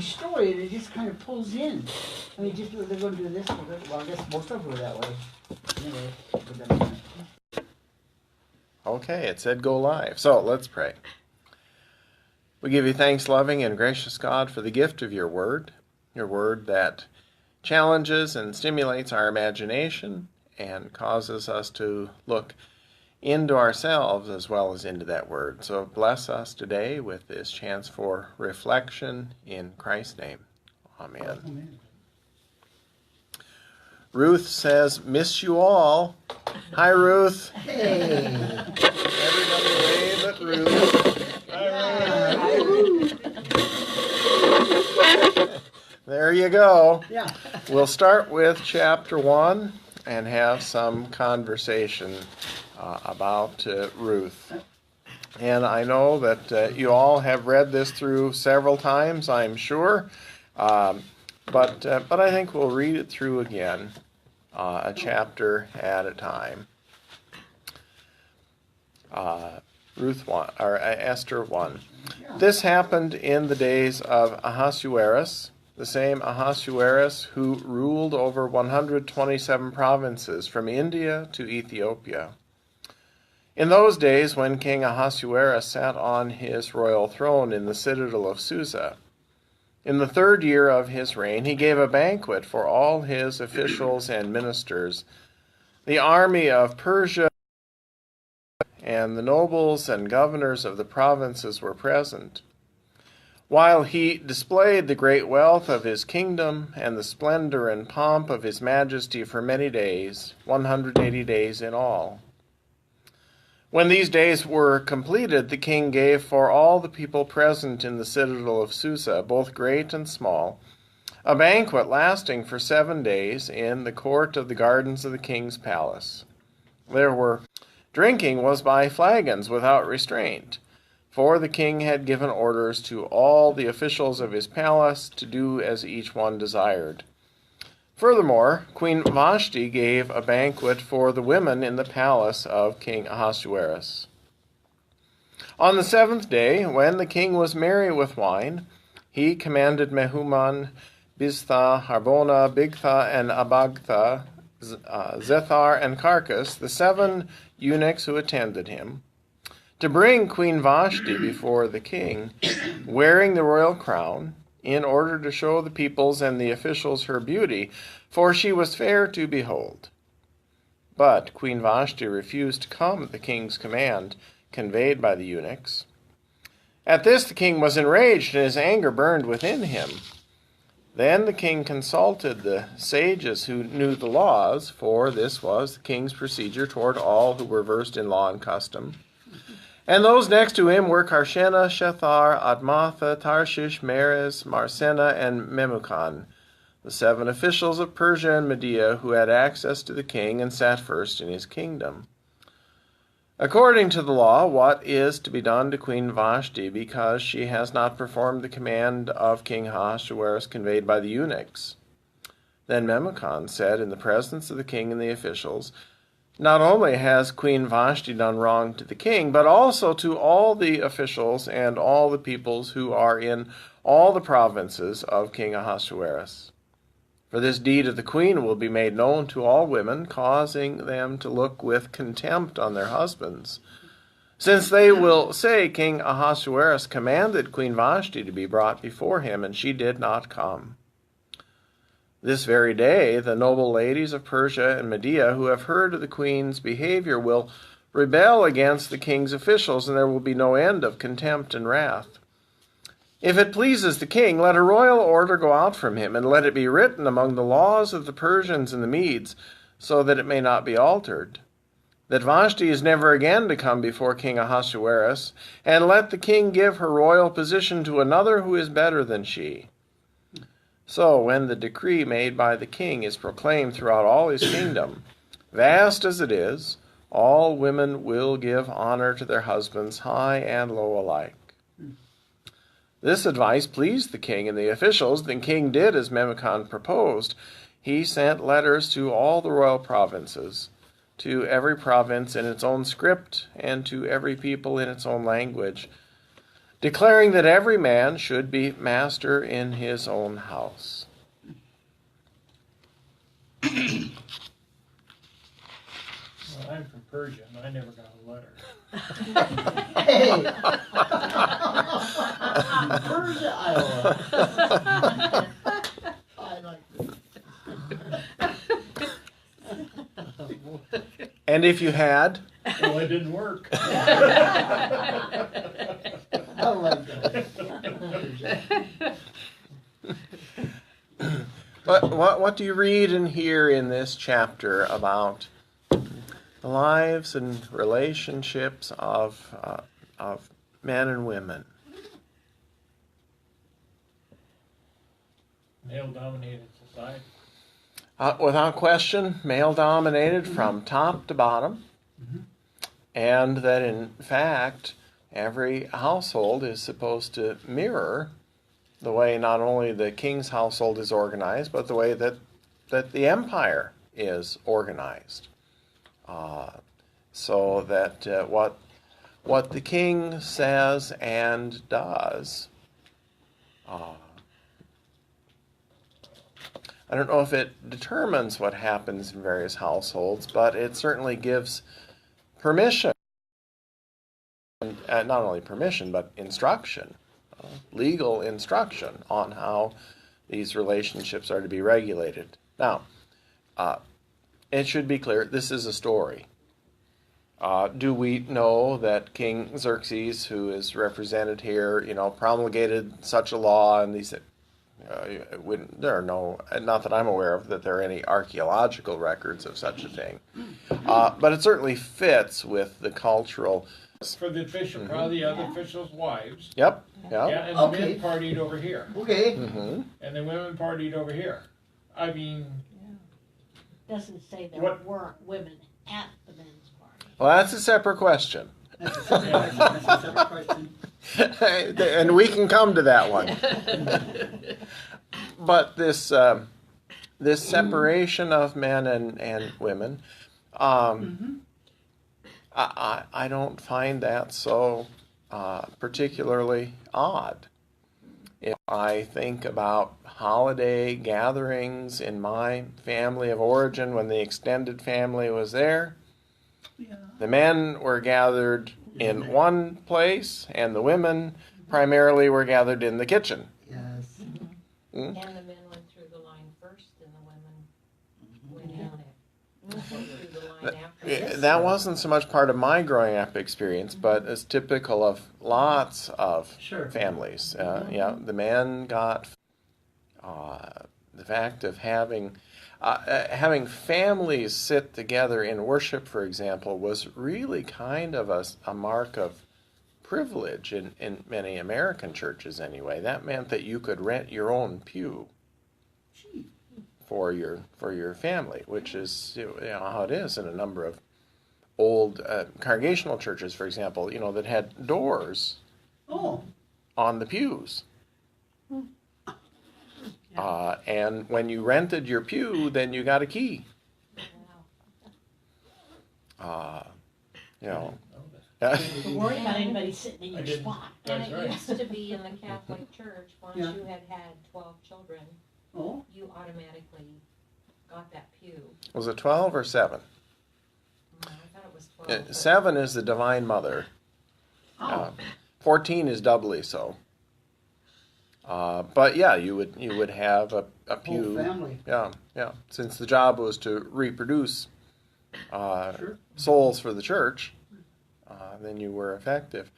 story, and it just kind of pulls in. I mean, just they're going to do this. Well, I guess most of them were that way. Anyway, Okay, it said go live. So let's pray. We give you thanks, loving and gracious God, for the gift of your word that challenges and stimulates our imagination and causes us to look into ourselves as well as into that word. So bless us today with this chance for reflection in Christ's name. Amen. Amen. Ruth says, miss you all. Hi, Ruth. Hey. Everybody wave at Ruth. Hi, Ruth. There you go. Yeah. We'll start with chapter 1 and have some conversation about Ruth. And I know that you all have read this through several times, I'm sure. But I think we'll read it through again, a chapter at a time. Ruth 1, or Esther 1. This happened in the days of Ahasuerus, the same Ahasuerus who ruled over 127 provinces from India to Ethiopia. In those days, when King Ahasuerus sat on his royal throne in the citadel of Susa, in the 3rd year of his reign, he gave a banquet for all his officials and ministers. The army of Persia and the nobles and governors of the provinces were present. While he displayed the great wealth of his kingdom and the splendor and pomp of his majesty for many days, 180 days in all. When these days were completed, the king gave for all the people present in the citadel of Susa, both great and small, a banquet lasting for 7 days in the court of the gardens of the king's palace. Drinking was by flagons without restraint, for the king had given orders to all the officials of his palace to do as each one desired. Furthermore, Queen Vashti gave a banquet for the women in the palace of King Ahasuerus. On the 7th day, when the king was merry with wine, he commanded Mehuman, Biztha, Harbona, Bigtha, and Abagtha, Zethar, and Carcas, the 7 eunuchs who attended him, to bring Queen Vashti before the king, wearing the royal crown, in order to show the peoples and the officials her beauty, for she was fair to behold. But Queen Vashti refused to come at the king's command, conveyed by the eunuchs. At this the king was enraged, and his anger burned within him. Then the king consulted the sages who knew the laws, for this was the king's procedure toward all who were versed in law and custom. And those next to him were Karshena, Shethar, Admatha, Tarshish, Meres, Marsena, and Memucan, the 7 officials of Persia and Media who had access to the king and sat first in his kingdom. According to the law, what is to be done to Queen Vashti because she has not performed the command of King Ahasuerus conveyed by the eunuchs? Then Memucan said in the presence of the king and the officials, not only has Queen Vashti done wrong to the king, but also to all the officials and all the peoples who are in all the provinces of King Ahasuerus. For this deed of the queen will be made known to all women, causing them to look with contempt on their husbands, since they will say King Ahasuerus commanded Queen Vashti to be brought before him, and she did not come. This very day, the noble ladies of Persia and Media who have heard of the queen's behavior will rebel against the king's officials, and there will be no end of contempt and wrath. If it pleases the king, let a royal order go out from him, and let it be written among the laws of the Persians and the Medes, so that it may not be altered, that Vashti is never again to come before King Ahasuerus, and let the king give her royal position to another who is better than she. So when the decree made by the king is proclaimed throughout all his kingdom, vast as it is, all women will give honor to their husbands, high and low alike. This advice pleased the king and the officials. The king did as Memucan proposed. He sent letters to all the royal provinces, to every province in its own script, and to every people in its own language, declaring that every man should be master in his own house. Well, I'm from Persia, and I never got a letter. Hey! Persia, Iowa. I like this. And if you had, Well, it didn't work. I like that. what do you read and hear in this chapter about the lives and relationships of men and women? Male-dominated society. Without question, male-dominated from top to bottom, and that in fact every household is supposed to mirror the way not only the king's household is organized, but the way that the empire is organized. So that what the king says and does, I don't know if it determines what happens in various households, but it certainly gives permission, not only permission, but instruction, legal instruction on how these relationships are to be regulated. Now, it should be clear, this is a story. Do we know that King Xerxes, who is represented here, promulgated such a law, and these there are no, not that I'm aware of, that there are any archaeological records of such a thing. But it certainly fits with the cultural. For the official, probably the other officials' wives. Yep. Yeah, Yep. and the men partied over here. Okay. Mm-hmm. And the women partied over here. I mean, Doesn't say there What- weren't women at the men's party. Well, that's a separate question. That's a separate question. That's a separate question. And we can come to that one. But this separation of men and women, I don't find that so particularly odd. If I think about holiday gatherings in my family of origin, when the extended family was there, the men were gathered in one place, and the women primarily were gathered in the kitchen. Yes. And the men went through the line first, and the women went out through the line after. That wasn't so much part of my growing up experience, but it's typical of lots of Sure. families. The men got the fact of having families sit together in worship, for example, was really kind of a mark of privilege in many American churches anyway. That meant that you could rent your own pew for your family, which is how it is in a number of old congregational churches, for example, that had doors on the pews. And when you rented your pew, then you got a key. Don't worry about anybody sitting in I your didn't. spot. And That's it right. used to be in the Catholic Church, once Yeah. you had 12 children, Oh. you automatically got that pew. Was it 12 or 7? I thought it was 12. but- 7 is the Divine Mother. 14 is doubly so. But yeah, you would have a Whole pew. family. Yeah. Since the job was to reproduce Sure. souls for the church, then you were effective.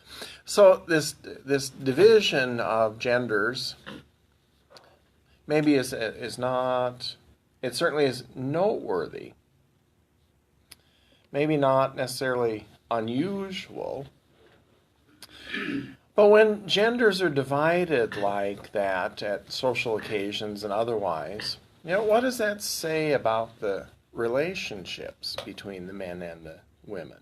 So this division of genders maybe is not. It certainly is noteworthy. Maybe not necessarily unusual. But when genders are divided like that at social occasions and otherwise, what does that say about the relationships between the men and the women?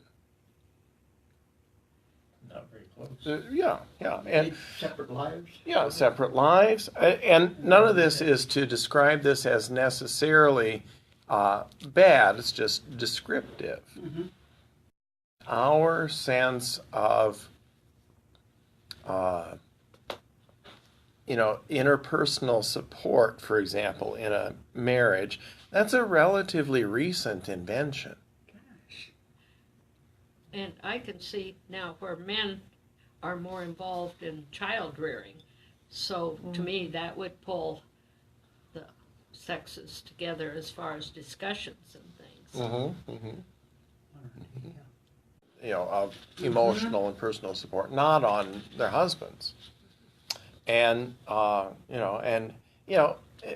Not very close. Yeah. And Separate lives. yeah, separate lives. And none of this is to describe this as necessarily bad. It's just descriptive. Our sense of interpersonal support, for example, in a marriage, that's a relatively recent invention. And I can see now where men are more involved in child rearing. So to me, that would pull the sexes together as far as discussions and things. Of emotional and personal support, not on their husbands. And,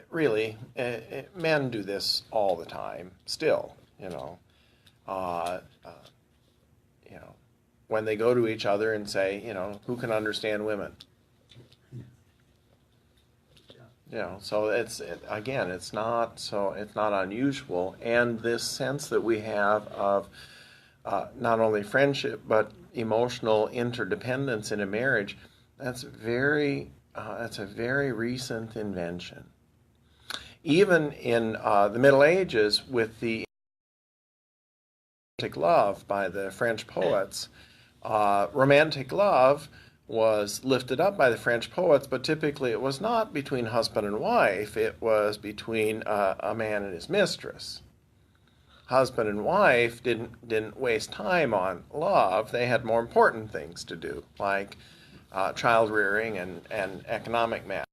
really, men do this all the time, still, when they go to each other and say, who can understand women? So it's not unusual. And this sense that we have of not only friendship, but emotional interdependence in a marriage, that's a very recent invention. Even in the Middle Ages, with the romantic love by the French poets, romantic love was lifted up by the French poets, but typically it was not between husband and wife. It was between a man and his mistress. Husband and wife didn't waste time on love. They had more important things to do, like child rearing and economic matters.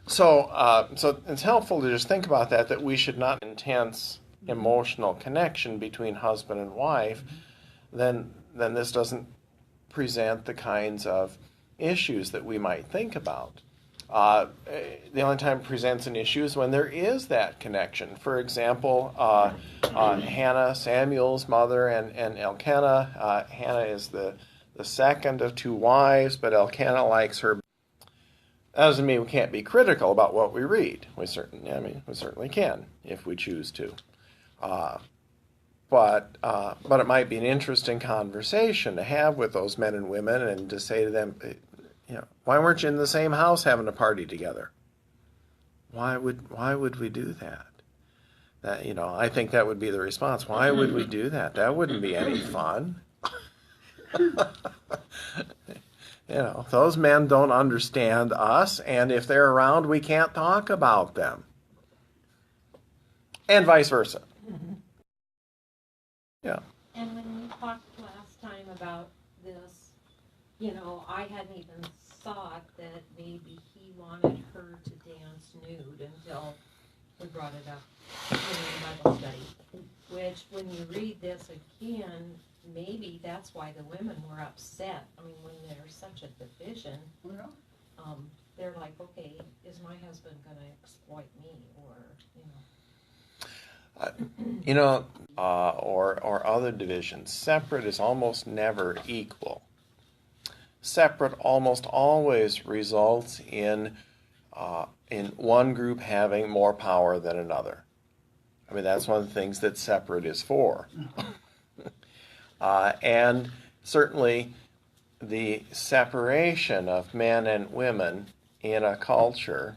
So it's helpful to just think about that we should not intense emotional connection between husband and wife. Then this doesn't present the kinds of issues that we might think about. The only time it presents an issue is when there is that connection. For example, Hannah, Samuel's mother, and Elkanah. Hannah is the second of two wives, but Elkanah likes her. That doesn't mean we can't be critical about what we read. We certainly can if we choose to. But it might be an interesting conversation to have with those men and women, and to say to them, why weren't you in the same house having a party together? Why would we do that? I think that would be the response. Why would we do that? That wouldn't be any fun. Those men don't understand us, and if they're around, we can't talk about them. And vice versa. Yeah. And when we talked last time about this, I hadn't even thought that maybe he wanted her to dance nude until we brought it up in the Bible study. Which, when you read this again, maybe that's why the women were upset. I mean, when there's such a division, they're like, okay, is my husband going to exploit me? Or other divisions. Separate is almost never equal. Separate almost always results in one group having more power than another. I mean, that's one of the things that separate is for. And certainly the separation of men and women in a culture,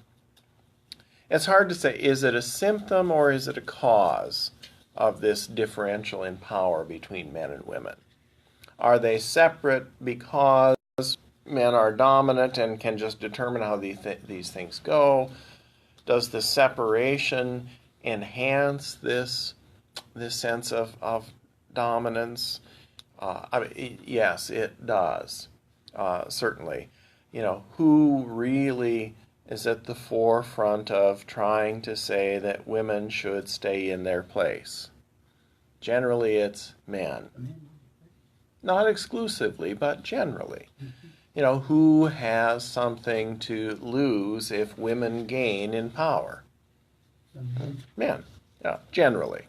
it's hard to say, is it a symptom or is it a cause of this differential in power between men and women? Are they separate because men are dominant and can just determine how these things go? Does the separation enhance this sense of dominance? Yes, it does. Certainly. Who really is at the forefront of trying to say that women should stay in their place? Generally, it's men. Not exclusively, but generally. Who has something to lose if women gain in power? Men. Yeah, generally.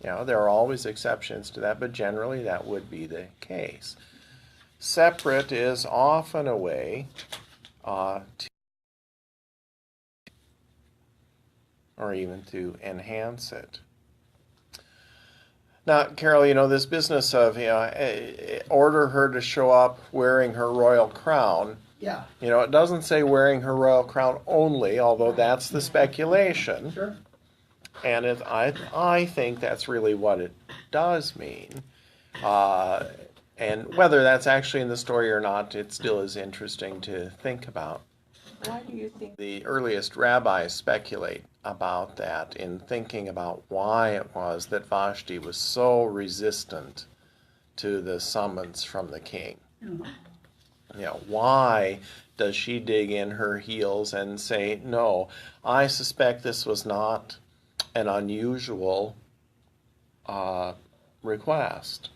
There are always exceptions to that, but generally that would be the case. Separate is often a way or even to enhance it. Now, Carol, this business of, order her to show up wearing her royal crown. Yeah. It doesn't say wearing her royal crown only, although that's the speculation. Sure. And I think that's really what it does mean. And whether that's actually in the story or not, it still is interesting to think about. Why do you think? The earliest rabbis speculate about that in thinking about why it was that Vashti was so resistant to the summons from the king. Why does she dig in her heels and say, no, I suspect this was not an unusual request.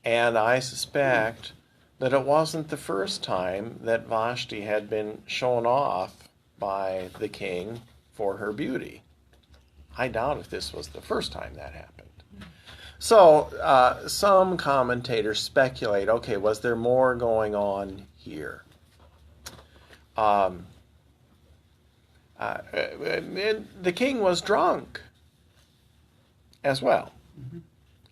And I suspect that it wasn't the first time that Vashti had been shown off by the king for her beauty. I doubt if this was the first time that happened. So some commentators speculate, okay, was there more going on here? The king was drunk as well.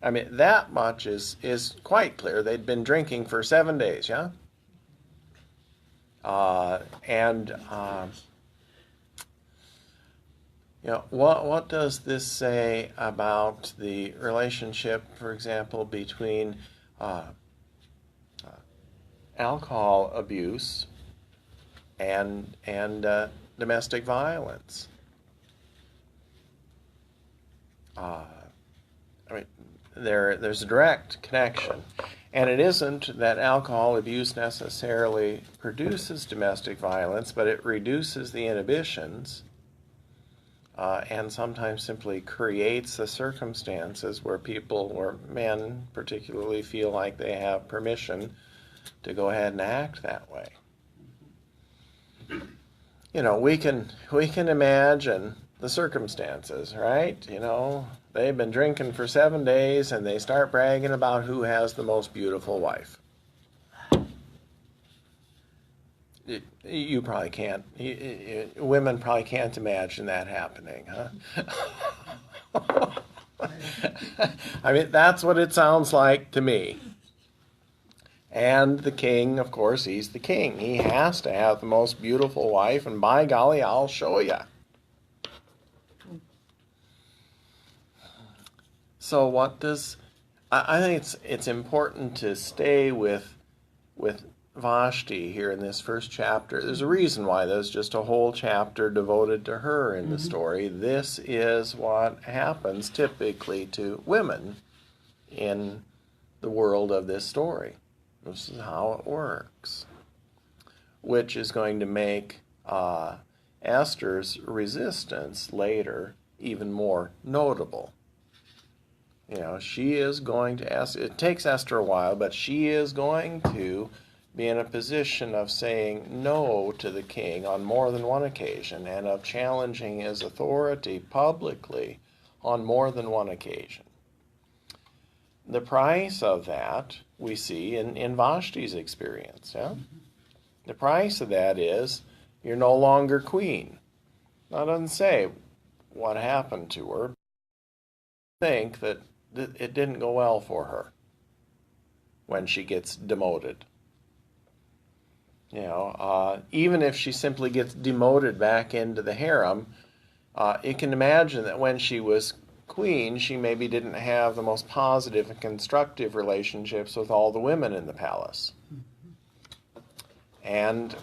I mean, that much is quite clear. They'd been drinking for 7 days, yeah? What does this say about the relationship, for example, between alcohol abuse and domestic violence? There's a direct connection. And it isn't that alcohol abuse necessarily produces domestic violence, but it reduces the inhibitions and sometimes simply creates the circumstances where men particularly, feel like they have permission to go ahead and act that way. We can imagine the circumstances, right? They've been drinking for 7 days and they start bragging about who has the most beautiful wife. You probably can't. Women probably can't imagine that happening, huh? I mean, that's what it sounds like to me. And the king, of course, he's the king. He has to have the most beautiful wife, and by golly, I'll show you. So I think it's important to stay with Vashti here in this first chapter. There's a reason why there's just a whole chapter devoted to her in the story. This is what happens typically to women in the world of this story. This is how it works, which is going to make Esther's resistance later even more notable. She is going to ask, it takes Esther a while, but she is going to be in a position of saying no to the king on more than one occasion and of challenging his authority publicly on more than one occasion. The price of that we see in Vashti's experience. Yeah? The price of that is you're no longer queen. Now, it doesn't say what happened to her. I think that it didn't go well for her when she gets demoted. Even if she simply gets demoted back into the harem, you can imagine that when she was queen, she maybe didn't have the most positive and constructive relationships with all the women in the palace. And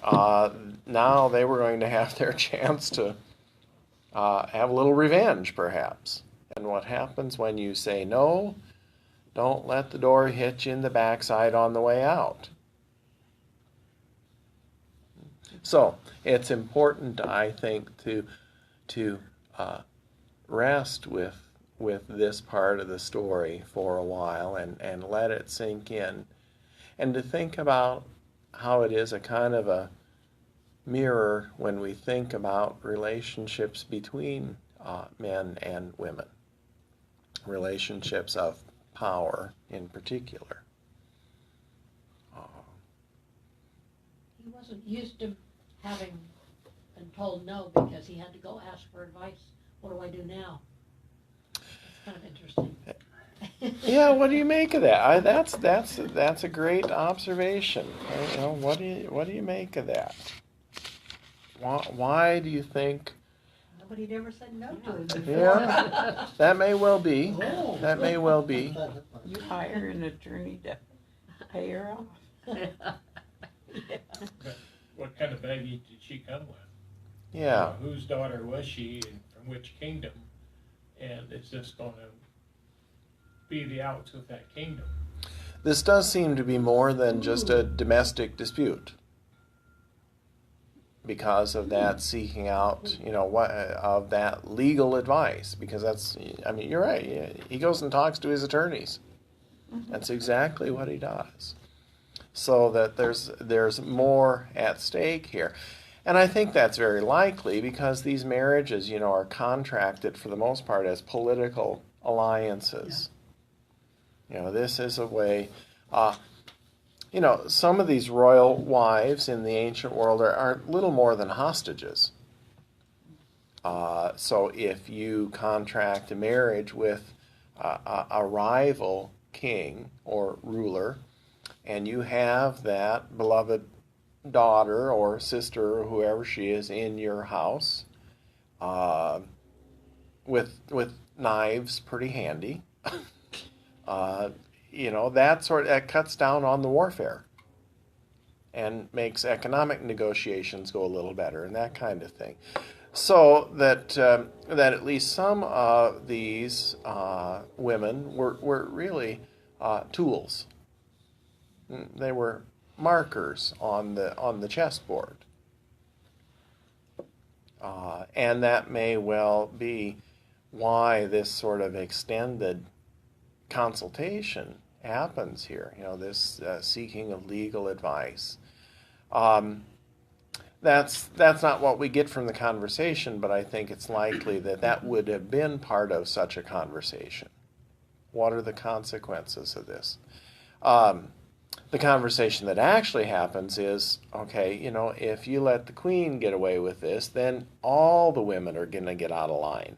now they were going to have their chance to have a little revenge, perhaps. And what happens when you say no? Don't let the door hit you in the backside on the way out. So it's important, I think, to rest with this part of the story for a while and let it sink in, and to think about how it is a kind of a mirror when we think about relationships between men and women, relationships of power in particular. He wasn't used to having been told no because he had to go ask for advice. What do I do now? It's kind of interesting. Yeah, what do you make of that? That's a great observation. What do you make of that? Why do you think nobody ever said no to him before. Yeah, that may well be. Oh. That may well be. You hire an attorney to pay her off. But what kind of baggage did she come with? Yeah. Whose daughter was she and from which kingdom? And is this going to be the outs with that kingdom? This does seem to be more than just a domestic dispute because of that seeking out, of that legal advice. Because that's, I mean, you're right. He goes and talks to his attorneys. That's exactly what he does. So that there's more at stake here. And I think that's very likely because these marriages, are contracted for the most part as political alliances. This is a way, some of these royal wives in the ancient world are little more than hostages. So if you contract a marriage with a rival king or ruler, and you have that beloved daughter or sister or whoever she is in your house, with knives pretty handy, that cuts down on the warfare and makes economic negotiations go a little better and that kind of thing. So that at least some of these women were really tools. They were markers on the chessboard, and that may well be why this sort of extended consultation happens here. This seeking of legal advice. That's not what we get from the conversation, but I think it's likely that would have been part of such a conversation. What are the consequences of this? The conversation that actually happens is, okay, if you let the queen get away with this, then all the women are going to get out of line.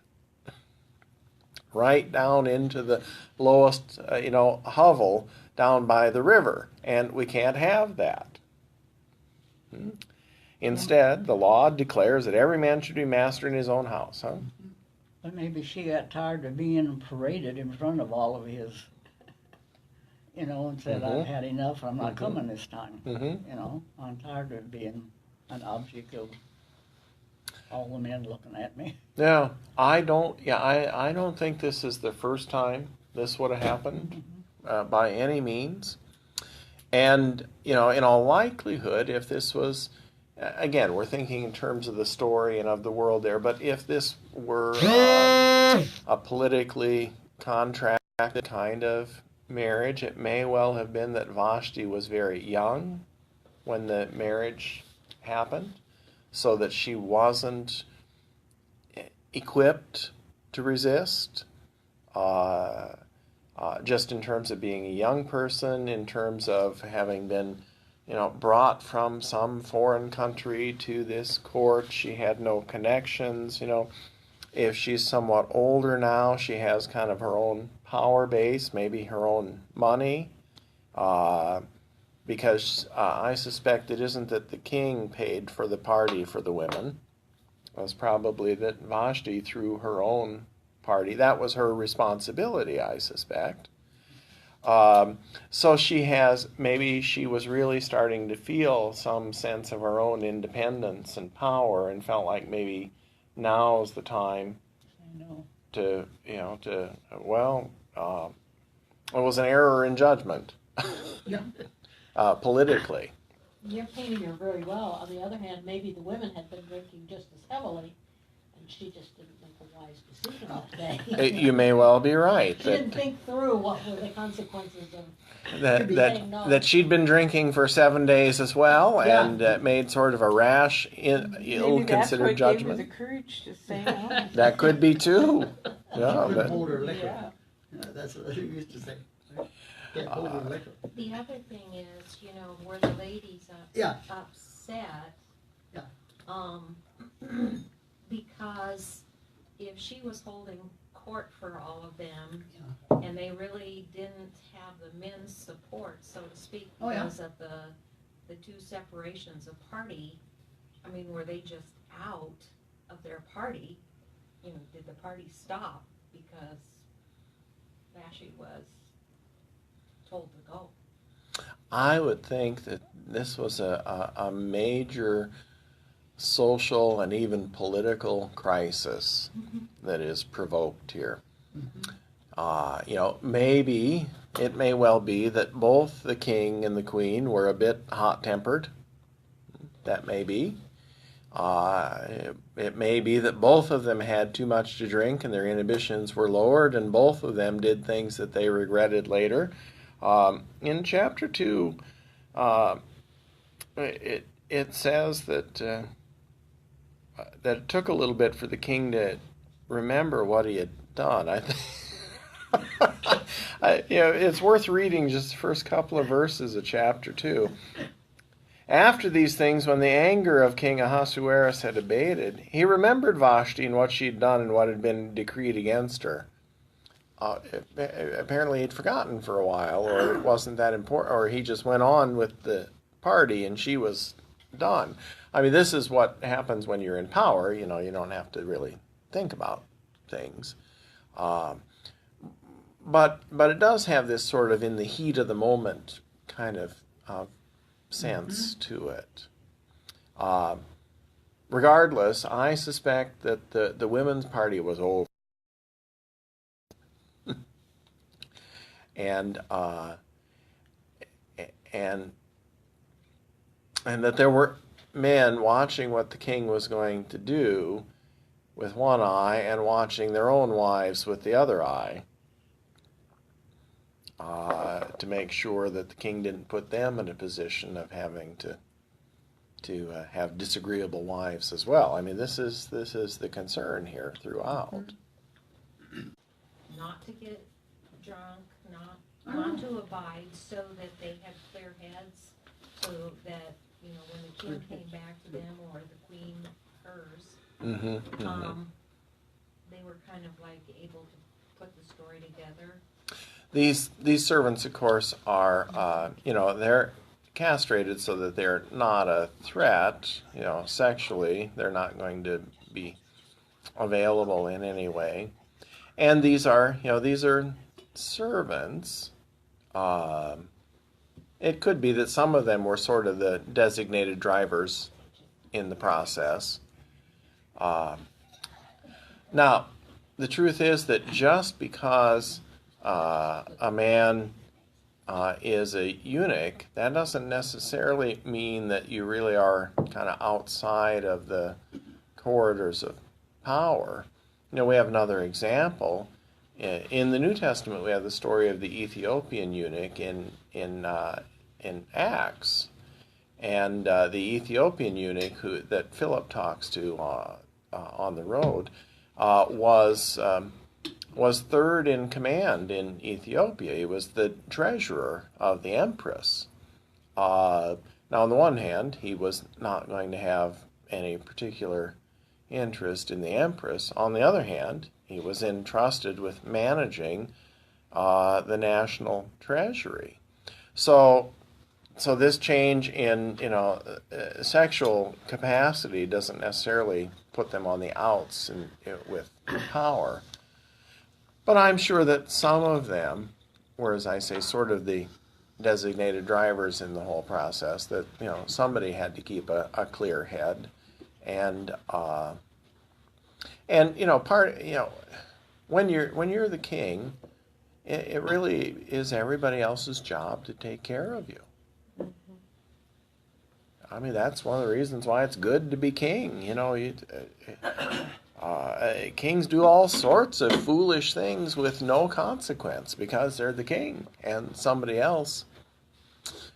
Right down into the lowest, hovel down by the river. And we can't have that. Instead, the law declares that every man should be master in his own house, huh? But maybe she got tired of being paraded in front of all of his, and said, I've had enough, I'm not coming this time. I'm tired of being an object of all the men looking at me. Yeah, I don't think this is the first time this would have happened by any means. And, in all likelihood, if this was, again, we're thinking in terms of the story and of the world there, but if this were a politically contracted kind of marriage, it may well have been that Vashti was very young when the marriage happened, so that she wasn't equipped to resist, just in terms of being a young person, in terms of having been, brought from some foreign country to this court. She had no connections. If she's somewhat older now, she has kind of her own power base, maybe her own money, because I suspect it isn't that the king paid for the party for the women. It was probably that Vashti threw her own party. That was her responsibility, I suspect. So maybe she was really starting to feel some sense of her own independence and power, and felt like maybe now's the time it was an error in judgment. Politically. You're painting her very well. On the other hand, maybe the women had been drinking just as heavily, and she just didn't make a wise decision that day. You may well be right. She didn't think through what were the consequences of that saying no. that she'd been drinking for 7 days as well, and made sort of a rash, ill-considered judgment. Maybe that's what gave her the courage to say no. That could be too. Yeah, Couldn't but, hold her liquor. That's what she used to say. Can't hold her liquor. The other thing is, were the ladies upset? Yeah. Because if she was holding court for all of them, and they really didn't have the men's support, so to speak, because of the two separations of party, were they just out of their party? did the party stop because Vashti was told to go? I would think that this was a major social and even political crisis that is provoked here. Maybe it may well be that both the king and the queen were a bit hot-tempered. That may be. It may be that both of them had too much to drink and their inhibitions were lowered, and both of them did things that they regretted later. In chapter 2, it says that it took a little bit for the king to remember what he had done. I think it's worth reading just the first couple of verses of chapter 2. After these things, when the anger of King Ahasuerus had abated, he remembered Vashti and what she had done and what had been decreed against her. Apparently he'd forgotten for a while, or it wasn't that important, or he just went on with the party and she was done. I mean, this is what happens when you're in power. You don't have to really think about things. But it does have this sort of in the heat of the moment kind of sense to it. Regardless, I suspect that the women's party was over. and that there were men watching what the king was going to do with one eye and watching their own wives with the other eye, to make sure that the king didn't put them in a position of having to have disagreeable wives as well. I mean, this is the concern here throughout. Not to get drunk, not to abide, so that they had clear heads, so that when the king came back to them, or the queen hers, they were kind of like able to put the story together. These servants, of course, are they're castrated so that they're not a threat. Sexually, they're not going to be available in any way. And these are servants. It could be that some of them were sort of the designated drivers in the process. Now, the truth is that just because a man is a eunuch, that doesn't necessarily mean that you really are kind of outside of the corridors of power. We have another example. In the New Testament, we have the story of the Ethiopian eunuch in Acts. And the Ethiopian eunuch that Philip talks to on the road was third in command in Ethiopia. He was the treasurer of the empress. Now, on the one hand, he was not going to have any particular interest in the empress. On the other hand, he was entrusted with managing the national treasury. So this change in sexual capacity doesn't necessarily put them on the outs with power. But I'm sure that some of them were, as I say, sort of the designated drivers in the whole process. That somebody had to keep a clear head, and when you're the king, it really is everybody else's job to take care of you. I mean, that's one of the reasons why it's good to be king. Kings do all sorts of foolish things with no consequence because they're the king and somebody else.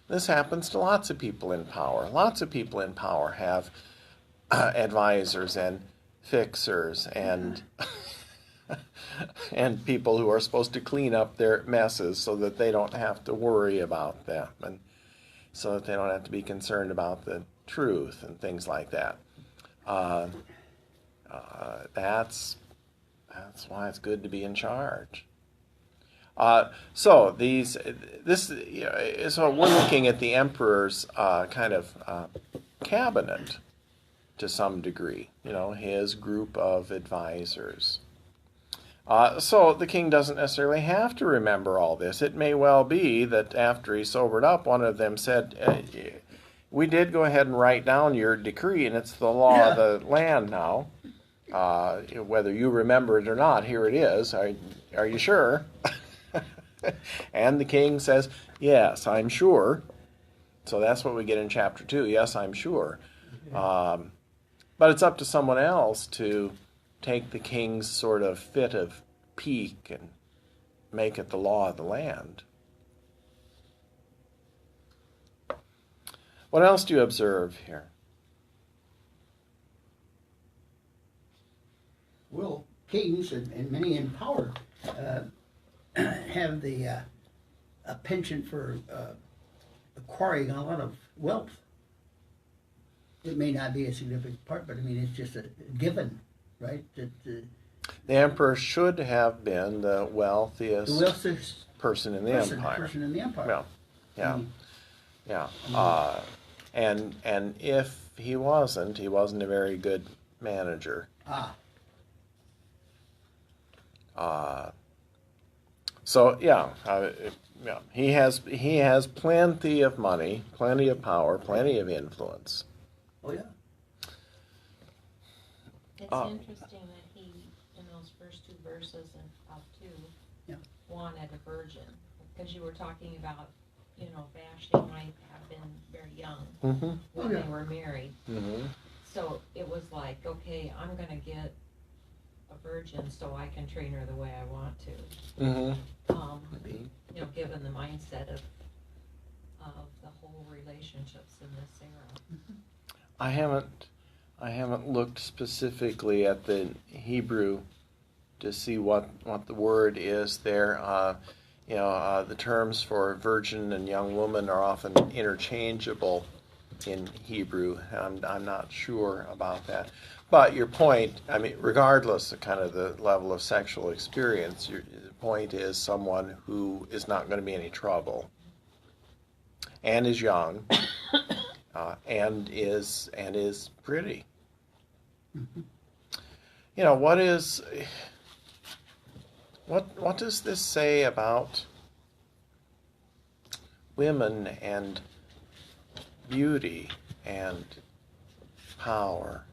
This happens to lots of people in power. Lots of people in power have advisors and fixers and and people who are supposed to clean up their messes so that they don't have to worry about them, and so that they don't have to be concerned about the truth and things like that. That's why it's good to be in charge. So we're looking at the emperor's kind of cabinet, to some degree, his group of advisors. So the king doesn't necessarily have to remember all this. It may well be that after he sobered up, one of them said, we did go ahead and write down your decree, and it's the law of the land now. Whether you remember it or not, here it is. Are you sure? And the king says, yes, I'm sure. So that's what we get in chapter 2. Yes, I'm sure. But it's up to someone else to take the king's sort of fit of pique and make it the law of the land. What else do you observe here? Well, kings and many in power have a penchant for acquiring a lot of wealth. It may not be a significant part, but I mean, it's just a given, right? That the emperor should have been the wealthiest person in the empire. Person in the empire. Well, yeah, yeah. And if he wasn't a very good manager. So yeah, he has plenty of money, plenty of power, plenty of influence. Oh yeah. It's interesting that he, in those first 2 verses of 2, wanted a virgin, because you were talking about, Vashti might have been very young when they were married. So it was like, okay, I'm going to get a virgin so I can train her the way I want to. Given the mindset of the whole relationships in this era. I haven't looked specifically at the Hebrew to see what the word is there. The terms for virgin and young woman are often interchangeable in Hebrew. I'm not sure about that. But your point, I mean, regardless of kind of the level of sexual experience, the point is someone who is not going to be any trouble and is young and is pretty. What does this say about women and beauty and power?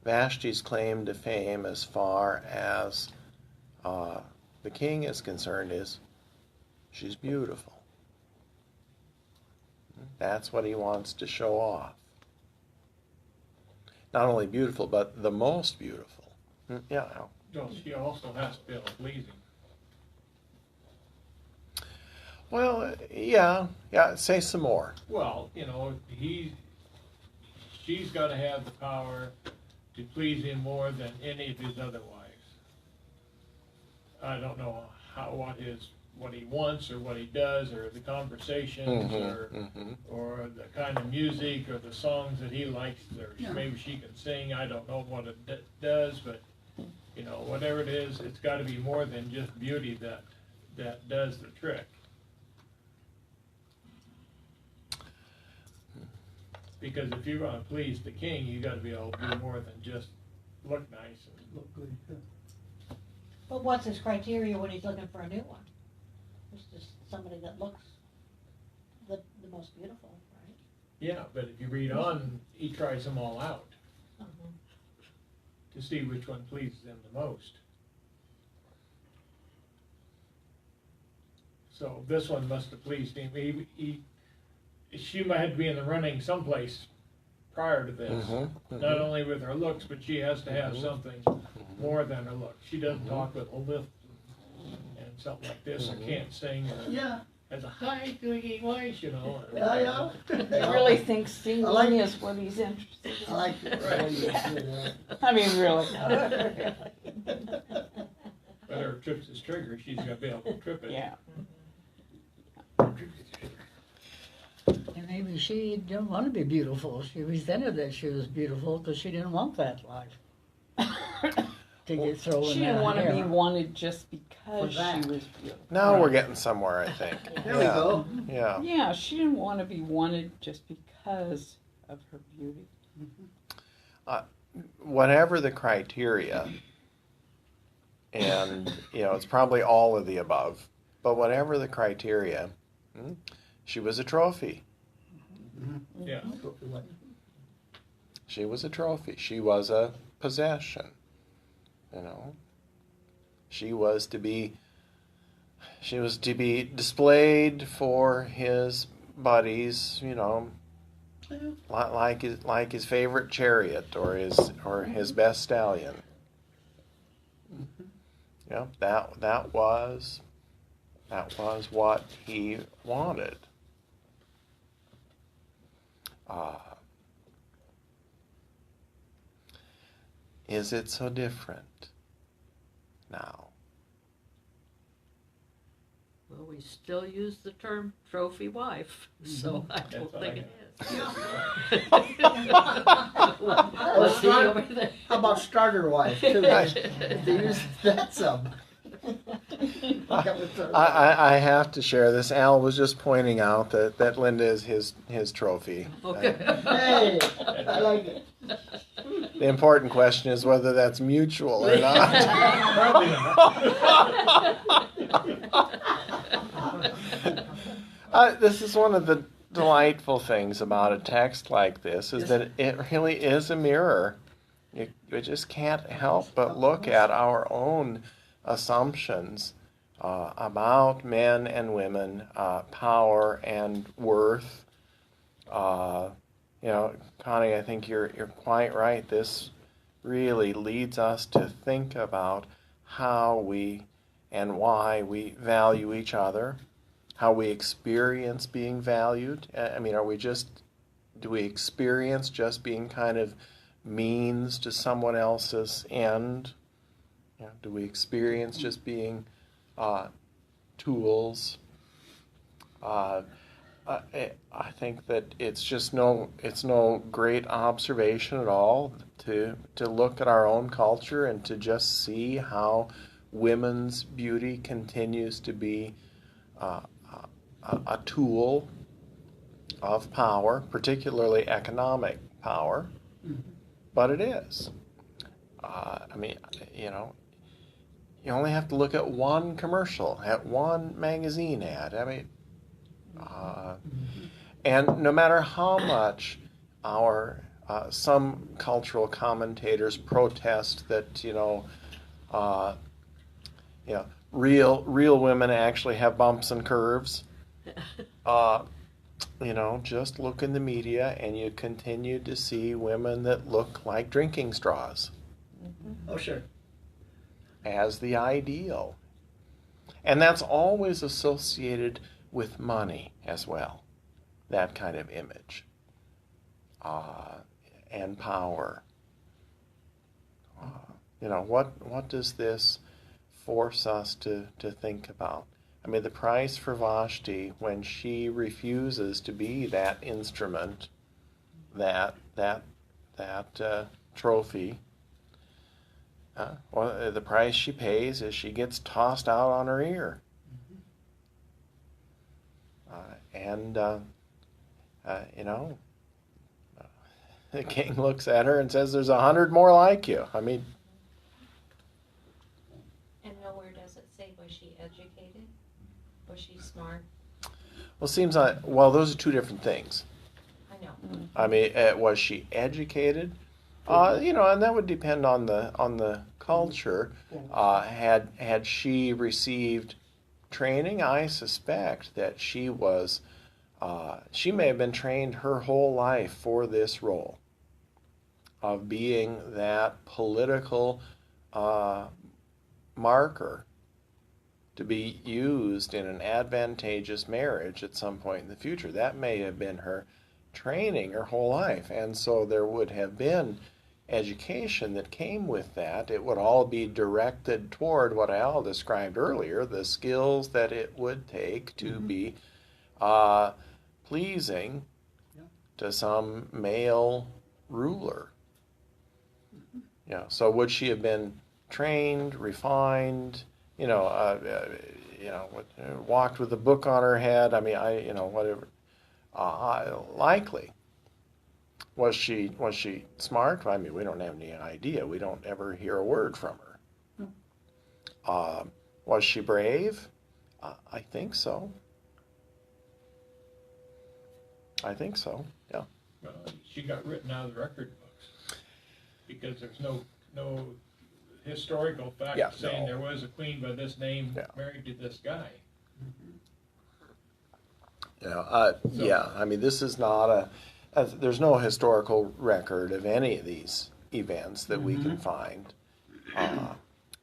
Vashti's claim to fame as far as the king is concerned is she's beautiful. That's what he wants to show off. Not only beautiful, but the most beautiful. Yeah. No, she also has to be able to please him. Well, yeah. Say some more. Well, she's got to have the power to please him more than any of his other wives. I don't know what he wants or what he does or the conversations or the kind of music or the songs that he likes, or maybe she can sing. I don't know what it does, but whatever it is, it's got to be more than just beauty that does the trick. Because if you're going to please the king, you got to be able to do more than just look nice and Look good. But what's his criteria when he's looking for a new one? It's just somebody that looks the most beautiful, right? Yeah, but if you read on, he tries them all out to see which one pleases him the most. So this one must have pleased him. She might have to be in the running someplace prior to this. Not only with her looks, but she has to have something more than her looks. She doesn't talk with a lift and something like this, or can't sing, or has a high singing voice, He really thinks singing is what he's interested in. I like it. Right. I mean, really. But her trips his trigger, she's got to be able to trip it. Yeah. And maybe she didn't want to be beautiful. She resented that she was beautiful because she didn't want that life. To get thrown She in didn't that want to be hair. wanted just because. because that. she was beautiful. Now we're getting somewhere, I think. There we go. Yeah. Yeah, she didn't want to be wanted just because of her beauty. Whatever the criteria, and it's probably all of the above, but whatever the criteria, she was a trophy. Yeah. She was a trophy. She was a possession. She was to be displayed for his buddies, like his favorite chariot or his best stallion. That was what he wanted. Is it so different now? Well, we still use the term trophy wife, so I don't think it is. Or See over there. how about starter wife too? They use that some. I have to share this. Al was just pointing out that Linda is his trophy. Okay. Hey, I like it. The important question is whether that's mutual or not. Probably not. This is one of the delightful things about a text like this, is that it really is a mirror. You just can't help but look at our own assumptions about men and women, power and worth. Connie, I think you're quite right. This really leads us to think about how we and why we value each other, how we experience being valued. I mean, do we experience just being kind of means to someone else's end? Do we experience just being tools? I think that it's no great observation at all to look at our own culture and to just see how women's beauty continues to be a tool of power, particularly economic power. But it is. You only have to look at one commercial, at one magazine ad. And no matter how much some cultural commentators protest that real women actually have bumps and curves, just look in the media and you continue to see women that look like drinking straws. Oh, sure. As the ideal. And that's always associated with money as well, that kind of image, and power. What does this force us to think about? I mean, the price for Vashti when she refuses to be that instrument, that trophy. The price she pays is she gets tossed out on her ear. The king looks at her and says, "There's 100 more like you." I mean, And nowhere does it say, was she educated? Was she smart? well, it seems like, those are two different things. I know. I mean, was she educated? And that would depend on the culture. Had she received training? I suspect that she was. She may have been trained her whole life for this role of being that political marker to be used in an advantageous marriage at some point in the future. That may have been her training her whole life, and so there would have been education that came with that. It would all be directed toward what Al described earlier, the skills that it would take to be pleasing to some male ruler. So would she have been trained, refined, walked with a book on her head. I mean, whatever. Likely. Was she smart? I mean, we don't have any idea. We don't ever hear a word from her. Was she brave? I think so. I think so. Yeah. Well, she got written out of the record books because there's no historical fact saying there was a queen by this name married to this guy. Yeah. I mean, this is not there's no historical record of any of these events that we can find.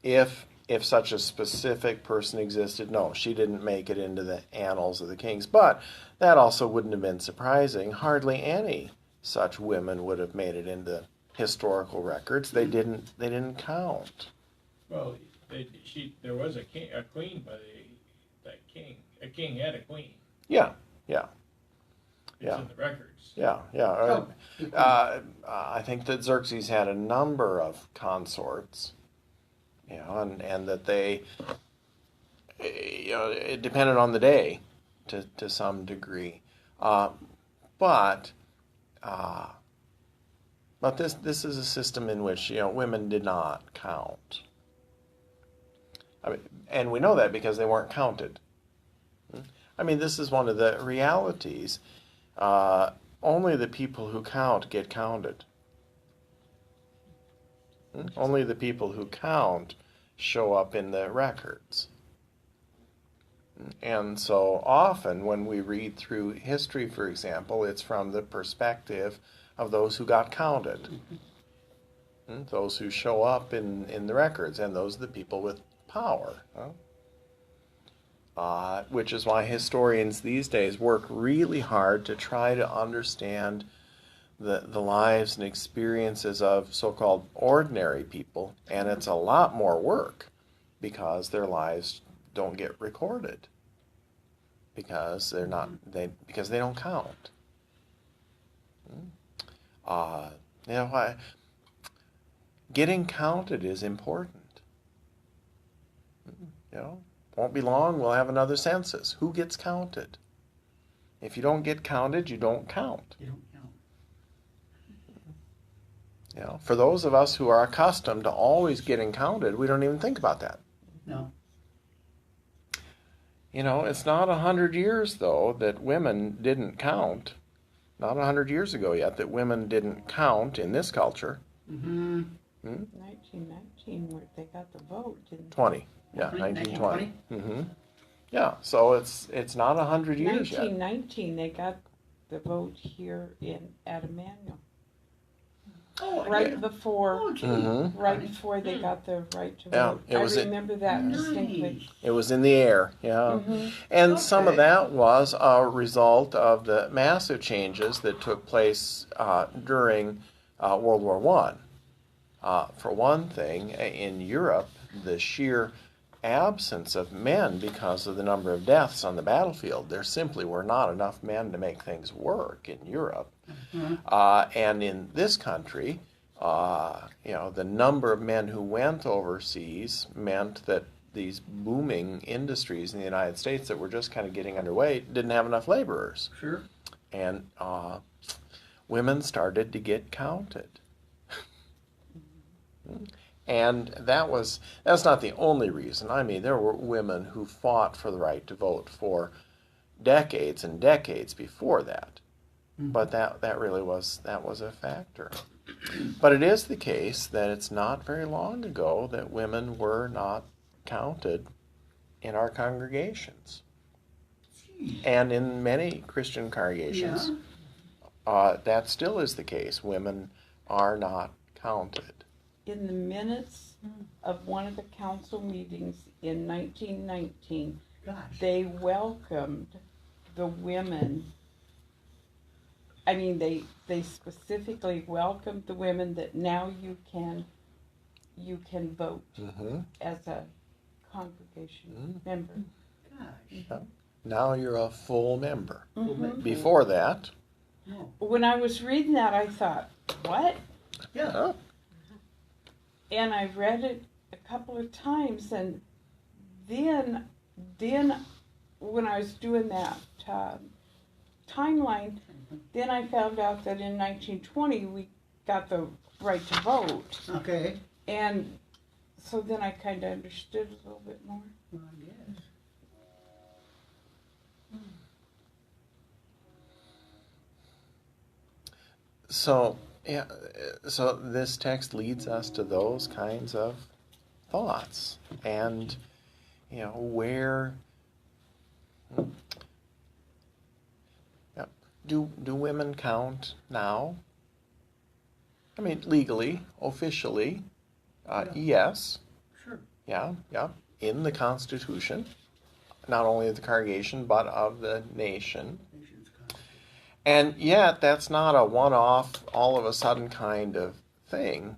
If such a specific person existed, no, she didn't make it into the annals of the kings. But that also wouldn't have been surprising. Hardly any such women would have made it into historical records. They didn't count. Well, there was a queen by that king. A king had a queen. Yeah. It's in the records. Yeah. I think that Xerxes had a number of consorts, and that they, it depended on the day to some degree. But this is a system in which women did not count. I mean, and we know that because they weren't counted. I mean, this is one of the realities. Only the people who count get counted. Only the people who count show up in the records. And so often when we read through history, for example, it's from the perspective of those who got counted. Those who show up in the records, and those are the people with power. Which is why historians these days work really hard to try to understand the lives and experiences of so-called ordinary people, and it's a lot more work because their lives don't get recorded because because they don't count. Getting counted is important. Won't be long, we'll have another census. Who gets counted? If you don't get counted, you don't count. You don't count. For those of us who are accustomed to always getting counted, we don't even think about that. No. It's not 100 years, though, that women didn't count. Not 100 years ago yet that women didn't count in this culture. 1919, where they got the vote, didn't they? 20. Yeah, 1920. Yeah, so it's not 100 years yet. 1919, they got the vote here at Emmanuel. Oh, Right before, Mm-hmm. right before they got the right to Yeah, vote. it was I remember that distinctly. It was in the air, yeah. And some of that was a result of the massive changes that took place during World War I. For one thing, in Europe, the sheer absence of men because of the number of deaths on the battlefield. There simply were not enough men to make things work in Europe. And in this country, the number of men who went overseas meant that these booming industries in the United States that were just kind of getting underway didn't have enough laborers. Sure. And women started to get counted. And that's not the only reason. I mean, there were women who fought for the right to vote for decades and decades before that. But that really was a factor. But it is the case that it's not very long ago that women were not counted in our congregations. And in many Christian congregations, that still is the case. Women are not counted. In the minutes of one of the council meetings in 1919, they welcomed the women. I mean, they specifically welcomed the women that now you can vote as a congregation member. Gosh. Now you're a full member. Before that, When I was reading that, I thought, what? Yeah. And I read it a couple of times, and then when I was doing that timeline, then I found out that in 1920 we got the right to vote. Okay. And so then I kind of understood a little bit more. Well, I guess. So, yeah, so this text leads us to those kinds of thoughts. And, where do women count now? I mean, legally, officially, yes. Sure. Yeah, in the Constitution, not only of the congregation, but of the nation. Nation's Constitution. And yet, that's not a one-off, all of a sudden kind of thing.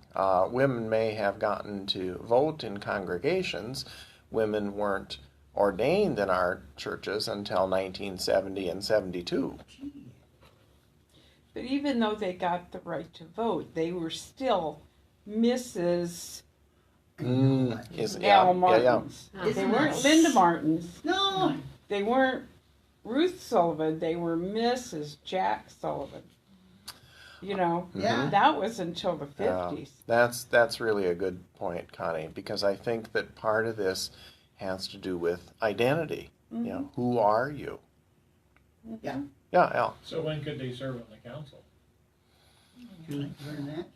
Women may have gotten to vote in congregations. Women weren't ordained in our churches until 1970 and 72. Gee. But even though they got the right to vote, they were still Mrs. Al Martins. Yeah. They Isn't weren't that Linda Martins. No. They weren't Ruth Sullivan. They were Mrs. Jack Sullivan. Yeah. That was until the 50s. That's really a good point, Connie, because I think that part of this has to do with identity. Who are you? Yeah. Yeah, Al. So when could they serve on the council? You learn that?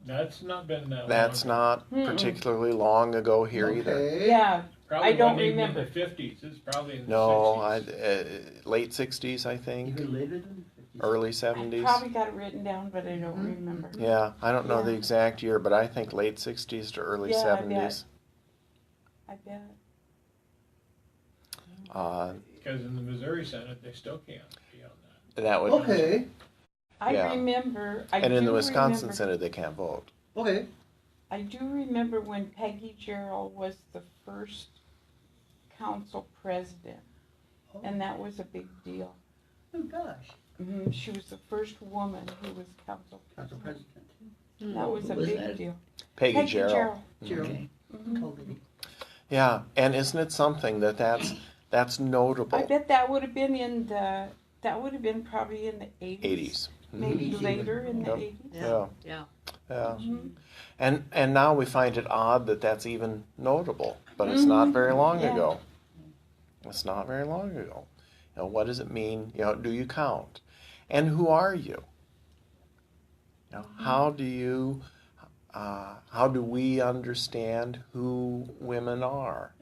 That's not been that long. That's ago. not particularly long ago here either. Okay. Yeah, Probably I don't wasn't even remember. in the 50s. It's probably in the No, 60s. late 60s, I think. Even later than 50s. Early I 70s. probably got it written down, but I don't remember. Yeah, I don't know the Yeah. exact year, but I think late 60s to early Yeah, I 70s. I bet. Because in the Missouri Senate, they still can't be on that. That would Okay. I Yeah. remember. And in the Wisconsin remember, Senate, they can't vote. Okay. I do remember when Peggy Gerald was the first council president, and that was a big deal. Oh, gosh. She was the first woman who was council Council president. President. That was a Who was big that? deal. Peggy Gerald. Gerald. Okay. Told me. Yeah, and isn't it something that's notable? I bet that would have been probably in the 80s. 80s. Maybe Mhm. later in the Yep. 80s. Yeah. Yeah. Yeah. Mhm. And now we find it odd that that's even notable, but it's not very long Yeah. ago. It's not very long ago. What does it mean? Do you count? And who are you? How do we understand who women are?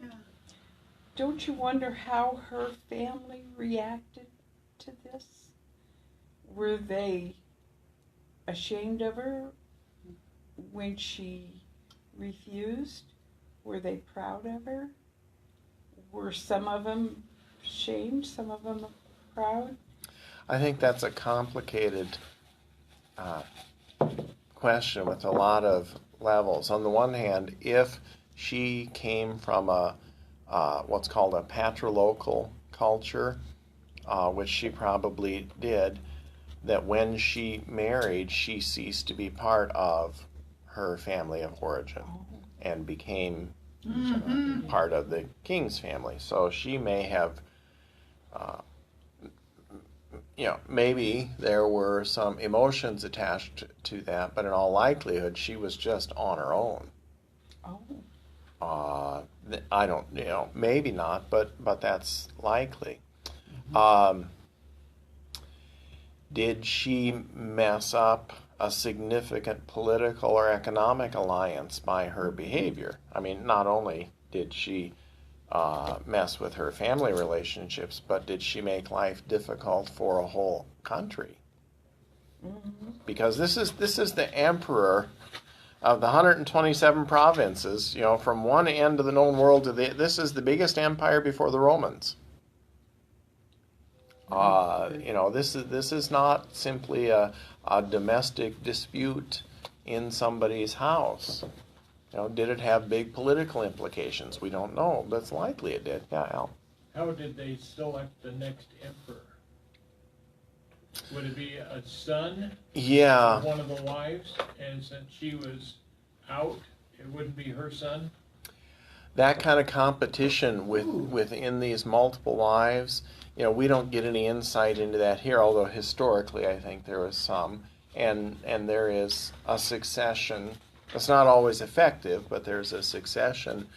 Don't you wonder how her family reacted to this? Were they ashamed of her when she refused? Were they proud of her? Were some of them ashamed, some of them proud? I think that's a complicated question with a lot of levels. On the one hand, if she came from a what's called a patrilocal culture, which she probably did, that when she married, she ceased to be part of her family of origin and became part of the king's family. So she may have, maybe there were some emotions attached to that, but in all likelihood, she was just on her own. Oh. I don't, maybe not, but that's likely. Did she mess up a significant political or economic alliance by her behavior? I mean, not only did she mess with her family relationships, but did she make life difficult for a whole country? Because this is the emperor of the 127 provinces, from one end of the known world to this is the biggest empire before the Romans. This is not simply a domestic dispute in somebody's house. Did it have big political implications? We don't know, but it's likely it did. Yeah, Al. How did they select the next emperor? Would it be a son Yeah. of one of the wives? And since she was out, it wouldn't be her son? that kind of competition within these multiple wives, we don't get any insight into that here, although historically I think there was some. And there is a succession. It's not always effective, but there's a succession.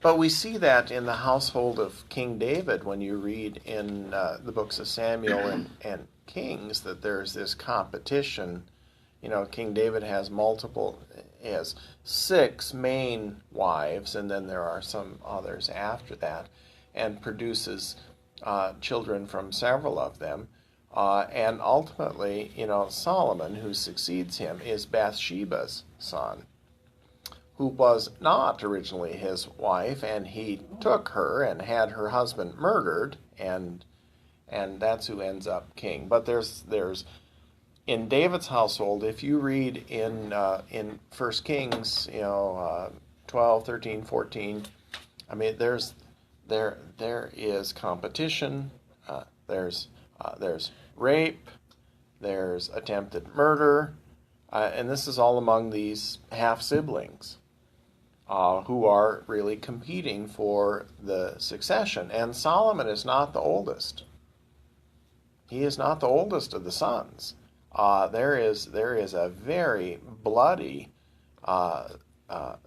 But we see that in the household of King David when you read in the books of Samuel and Kings, that there's this competition. King David has 6 main wives, and then there are some others after that, and produces children from several of them. And ultimately, Solomon, who succeeds him, is Bathsheba's son, who was not originally his wife, and he took her and had her husband murdered, and that's who ends up king. But there's in David's household, if you read in 1 Kings, 12, 13, 14, I mean, there is competition. There's rape. There's attempted murder, and this is all among these half siblings who are really competing for the succession. And Solomon is not the oldest. He is not the oldest of the sons. There is a very bloody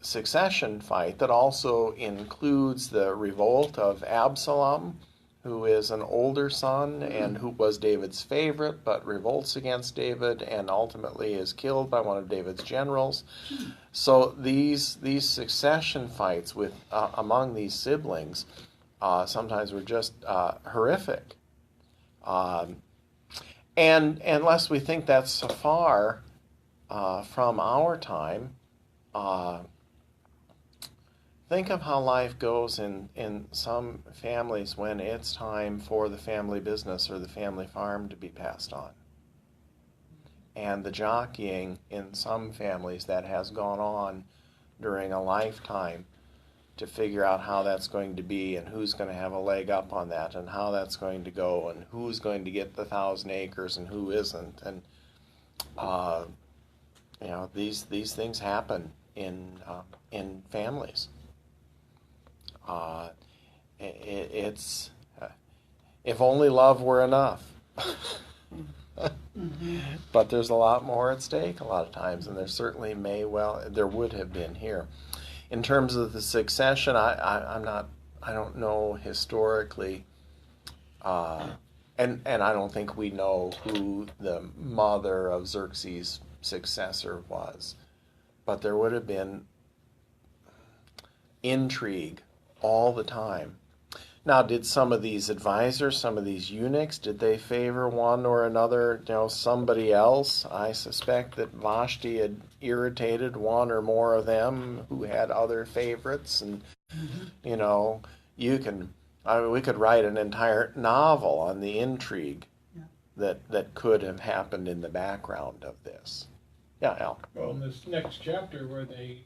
succession fight that also includes the revolt of Absalom, who is an older son and who was David's favorite, but revolts against David and ultimately is killed by one of David's generals. So these succession fights among these siblings sometimes were just horrific. And unless we think that's so far from our time, think of how life goes in some families when it's time for the family business or the family farm to be passed on. And the jockeying in some families that has gone on during a lifetime to figure out how that's going to be and who's going to have a leg up on that and how that's going to go and who's going to get the 1,000 acres and who isn't. And these things happen in families. It's if only love were enough. But there's a lot more at stake a lot of times, and there certainly there would have been here. In terms of the succession, I don't know historically, and I don't think we know who the mother of Xerxes' successor was, but there would have been intrigue all the time. Now, did some of these advisors, some of these eunuchs, did they favor one or another, somebody else? I suspect that Vashti had irritated one or more of them who had other favorites, and we could write an entire novel on the intrigue that could have happened in the background of this. Yeah, Al. Well, in this next chapter where they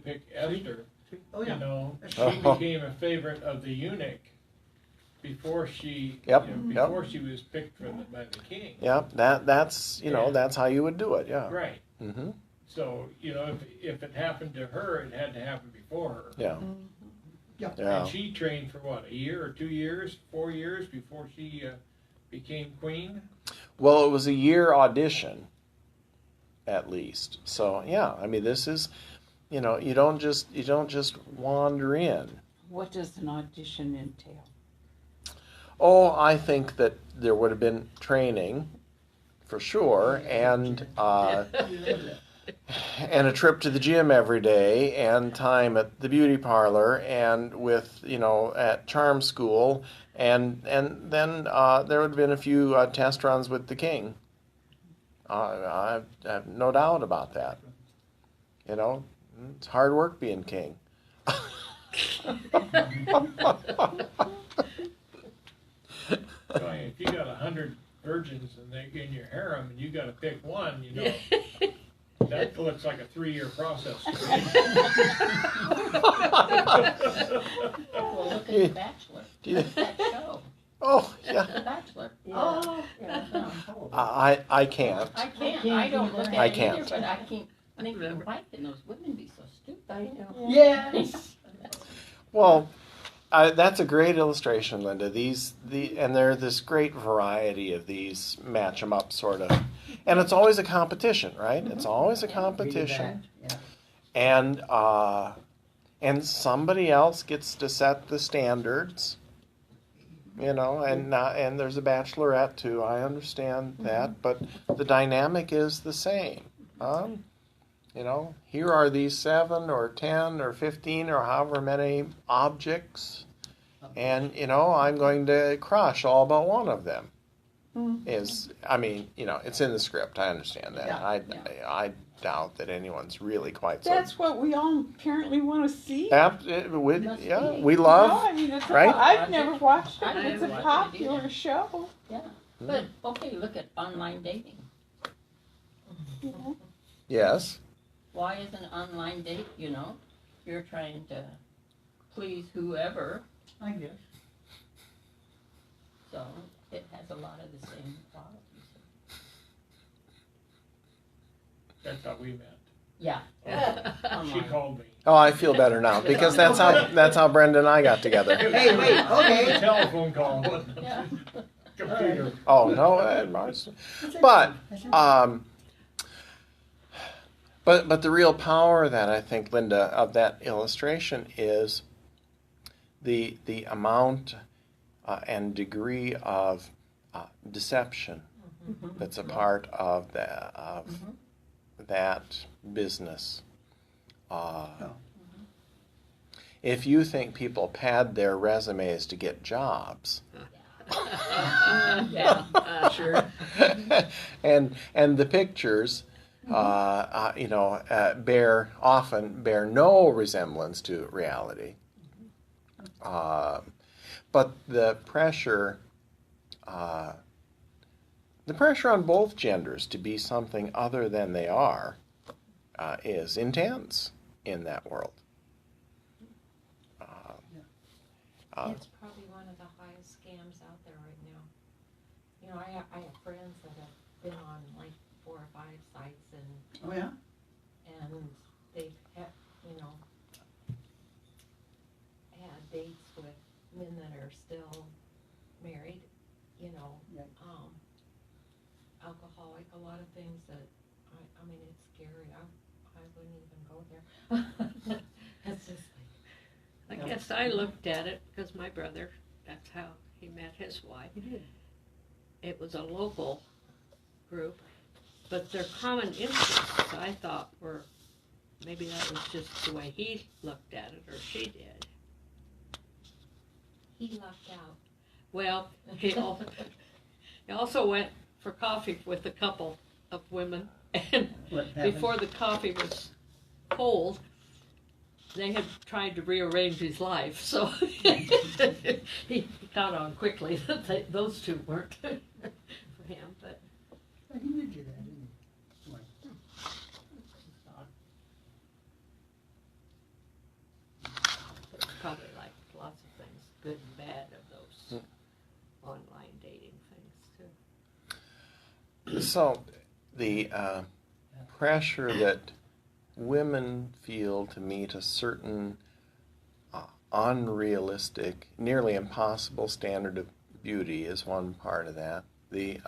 pick Esther, Oh, yeah. she became a favorite of the eunuch before she she was picked by the king. Yep, that's that's how you would do it. Yeah. Right. Mm-hmm. So if it happened to her, it had to happen before her. Yeah. Yeah. And she trained for what, a year or 2 years, 4 years before she became queen? Well, it was a year audition, at least. So yeah, I mean, this is, you don't just wander in. What does an audition entail? Oh, I think that there would have been training, for sure, and a trip to the gym every day, and time at the beauty parlor, and with at charm school, and then there would have been a few test runs with the king. I have no doubt about that. It's hard work being king. If you got 100 virgins in your harem and you got to pick one, that looks like a 3-year process. Well, look at The Bachelor. That show. Oh, yeah. The Bachelor. Yeah. Oh, yeah. I can't. I can't. I don't look at I it can't. either, but I can't make the wife and those women be so stupid. I know. Yes. Well, that's a great illustration, Linda. And there are this great variety of these match 'em up sort of, and it's always a competition, right? Mm-hmm. It's always a competition, Yeah. and somebody else gets to set the standards, and there's a bachelorette too. I understand that, but the dynamic is the same. Here are these 7 or 10 or 15 or however many objects, and I'm going to crush all but one of them. It's in the script. I understand that. Yeah. I doubt that anyone's really quite so. That's what we all apparently want to see. We No, love, I mean, right? I've never watched it. I It's a never popular show. Yeah, but, okay, look at online dating. You know? Yes. Why is an online date, you're trying to please whoever, I guess. so it has a lot of the same qualities. That's how we met. Yeah. She Online. called me. Oh, I feel better now because that's how Brenda and I got together. Hey, wait, It was a okay. telephone call, Yeah. computer. Oh no, but but the real power that I think, Linda, of that illustration is the amount and degree of deception that's a part of that business. If you think people pad their resumes to get jobs, Sure. and the pictures, often bear no resemblance to reality. But the pressure on both genders to be something other than they are is intense in that world. It's probably one of the highest scams out there right now. I have friends that have been on like 4 or 5 sites Oh, yeah? and they've had dates with men that are still married, Right. Alcoholic, a lot of things that, I mean, it's scary. I wouldn't even go there. It's just like, I guess I looked at it because my brother, that's how he met his wife. You did. It was a local group, but their common interests, I thought, were, maybe that was just the way he looked at it, or she did. he lucked out. Well, he also went for coffee with a couple of women, and What happened? before the coffee was cold, they had tried to rearrange his life, so he caught on quickly that those two weren't for him, but He did do that, didn't he? Right. probably like lots of things, good and bad of those online dating things too. So the pressure that women feel to meet a certain unrealistic, nearly impossible standard of beauty is one part of that. The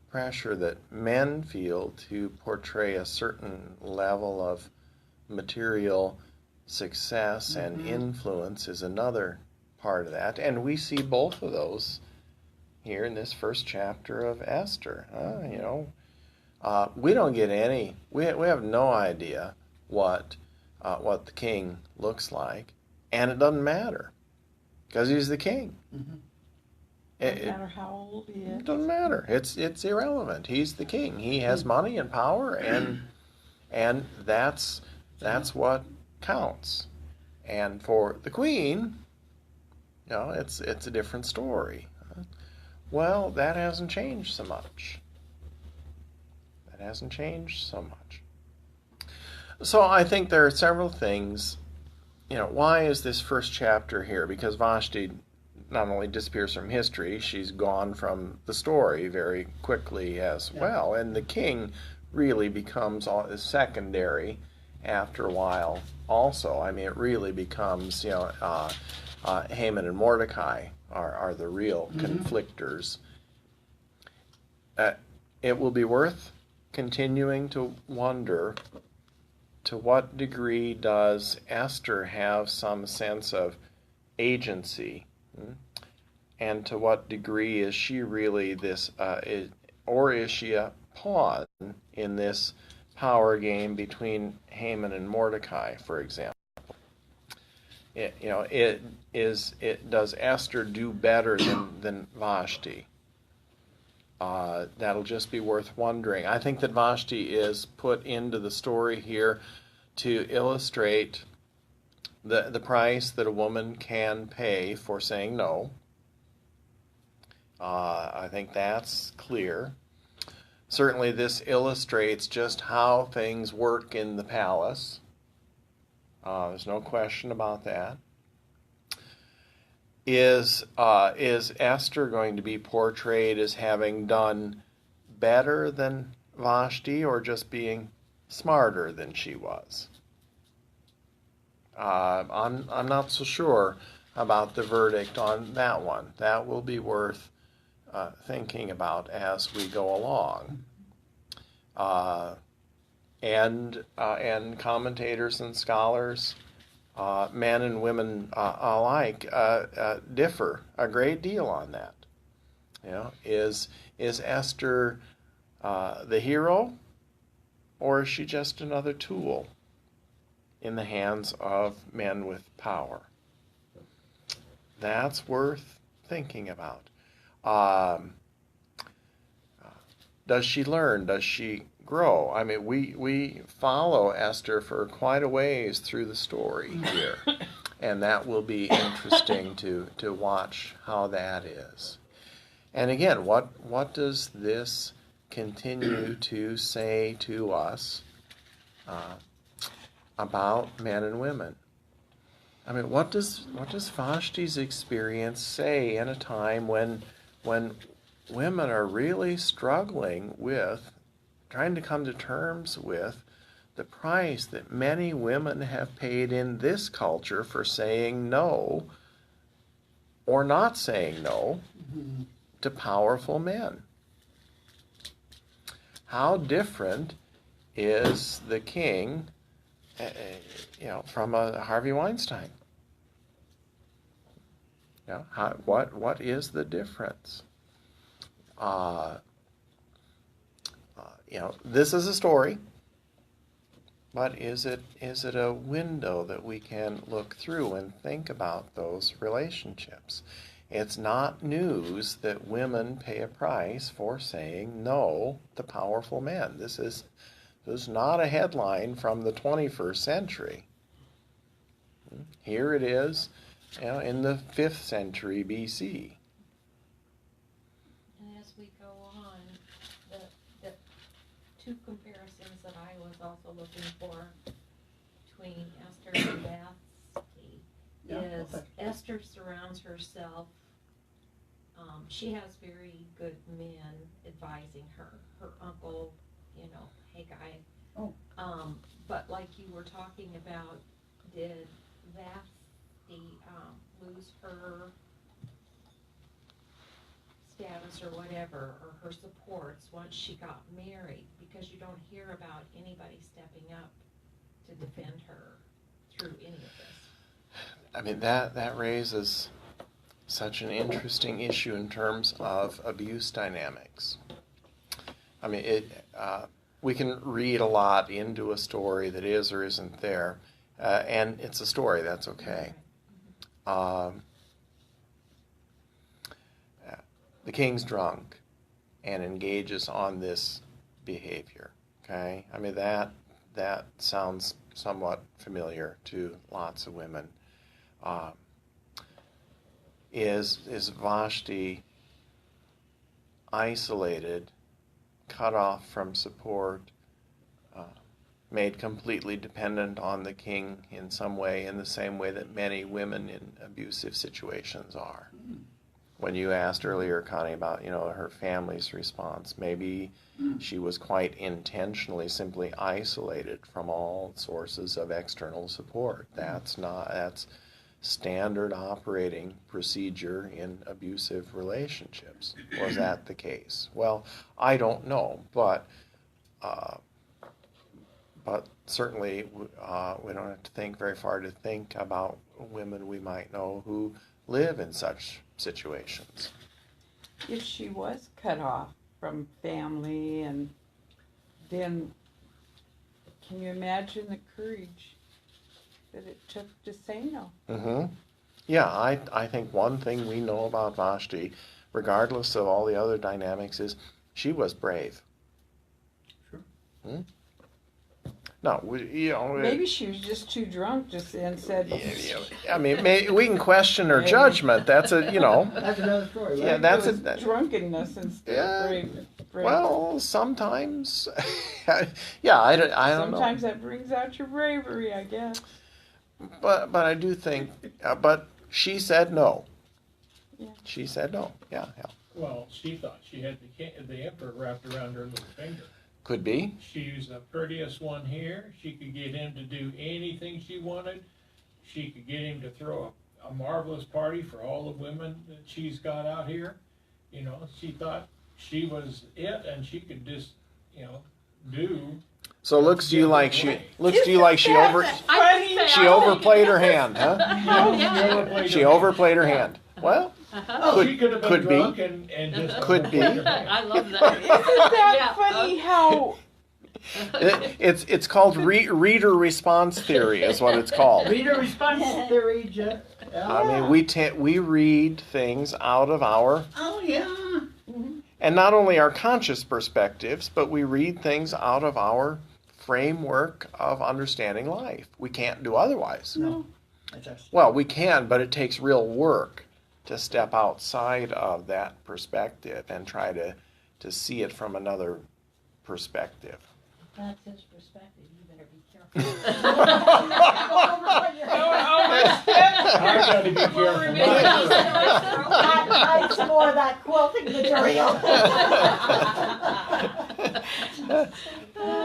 pressure that men feel to portray a certain level of material success and influence is another part of that. And we see both of those here in this first chapter of Esther. We don't get any, we have no idea what the king looks like, and it doesn't matter because he's the king. Mm-hmm. No matter how old he is. It doesn't matter. It's irrelevant. He's the king. He has money and power, and that's what counts. And for the queen, it's a different story. Well, that hasn't changed so much. So I think there are several things. Why is this first chapter here? Because Vashti not only disappears from history, she's gone from the story very quickly as well. And the king really becomes secondary after a while also. I mean, it really becomes, Haman and Mordecai are the real conflictors. It will be worth continuing to wonder, to what degree does Esther have some sense of agency, and to what degree is she really this, or is she a pawn in this power game between Haman and Mordecai, for example? Does Esther do better than Vashti? That'll just be worth wondering. I think that Vashti is put into the story here to illustrate the price that a woman can pay for saying no. I think that's clear. Certainly this illustrates just how things work in the palace. There's no question about that. Is Esther going to be portrayed as having done better than Vashti, or just being smarter than she was? I'm not so sure about the verdict on that one. That will be worth thinking about as we go along. And commentators and scholars, men and women alike, differ a great deal on that. Is Esther the hero, or is she just another tool in the hands of men with power? That's worth thinking about. Does she learn? Does she grow? I mean, we follow Esther for quite a ways through the story here, and that will be interesting to watch how that is. And again, what does this continue to say to us about men and women? I mean, what does Vashti's experience say in a time when women are really struggling with trying to come to terms with the price that many women have paid in this culture for saying no, or not saying no, to powerful men? How different is the king, from a Harvey Weinstein? What is the difference? This is a story, but is it a window that we can look through and think about those relationships? It's not news that women pay a price for saying no to powerful men. This is not a headline from the 21st century. Here it is, in the 5th century BC. We go on, the two comparisons that I was also looking for between Esther and Vashti is Esther surrounds herself, she has very good men advising her. Her uncle, hey guy. But like you were talking about, did Vashti lose her status or whatever, or her supports once she got married? Because you don't hear about anybody stepping up to defend her through any of this. I mean, that raises such an interesting issue in terms of abuse dynamics. I mean, we can read a lot into a story that is or isn't there, and it's a story, that's okay. The king's drunk and engages on this behavior, okay? I mean, that sounds somewhat familiar to lots of women. Is Vashti isolated, cut off from support, made completely dependent on the king in some way, in the same way that many women in abusive situations are? when you asked earlier, Connie, about, her family's response. Maybe she was quite intentionally simply isolated from all sources of external support. That's standard operating procedure in abusive relationships. Was that the case? Well, I don't know, but certainly we don't have to think very far to think about women we might know who live in such situations. If she was cut off from family, and then can you imagine the courage that it took to say no? Mm-hmm. Yeah, I think one thing we know about Vashti, regardless of all the other dynamics, is she was brave. Sure. Hmm? No, Maybe she was just too drunk and said. I mean, we can question her judgment. That's That's another story, right? Yeah, that's it was drunkenness instead of brave. Well, sometimes, yeah, I don't know. Sometimes that brings out your bravery, I guess. But I do think, but she said no. Yeah. She said no. Yeah. Well, she thought she had the emperor wrapped around her little finger. Could be. She's the prettiest one here. She could get him to do anything she wanted. She could get him to throw a marvelous party for all the women that she's got out here. She thought she was it, and she could just, do. So looks to you like she overplayed her hand, huh? She overplayed her hand. Well, She could have been could drunk be. and just Could be. I love that. Isn't that funny how It's called reader response theory, is what it's called. Reader response theory, Jeff. I mean, we read things out of our, Oh, yeah. and not only our conscious perspectives, but we read things out of our framework of understanding life. We can't do otherwise. No. That's us. Well, we can, but it takes real work to step outside of that perspective and try to see it from another perspective. That's his perspective, you better be careful. I gotta be careful. Hide some more of that quilting material.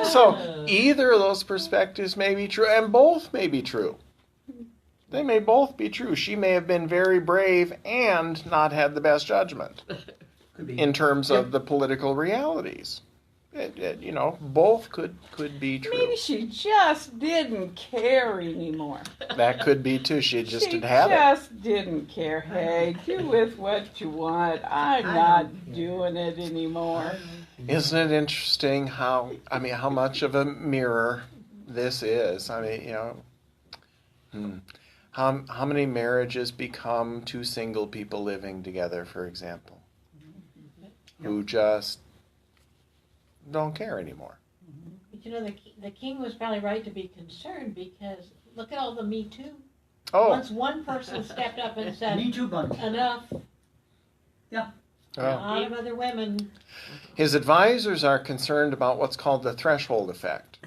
So either of those perspectives may be true, and both may be true. They may both be true. She may have been very brave and not had the best judgment Could be. in terms of the political realities. Both could be true. maybe she just didn't care anymore. That could be too. She just She didn't have it. just didn't care. Hey, do with what you want. I'm not doing it anymore. Isn't it interesting how much of a mirror this is? How many marriages become two single people living together, for example, who just don't care anymore? But the king was probably right to be concerned, because look at all the Me Too. Oh, Once one person stepped up and said, Me Too bunch. enough, a oh. lot of other women. His advisors are concerned about what's called the threshold effect.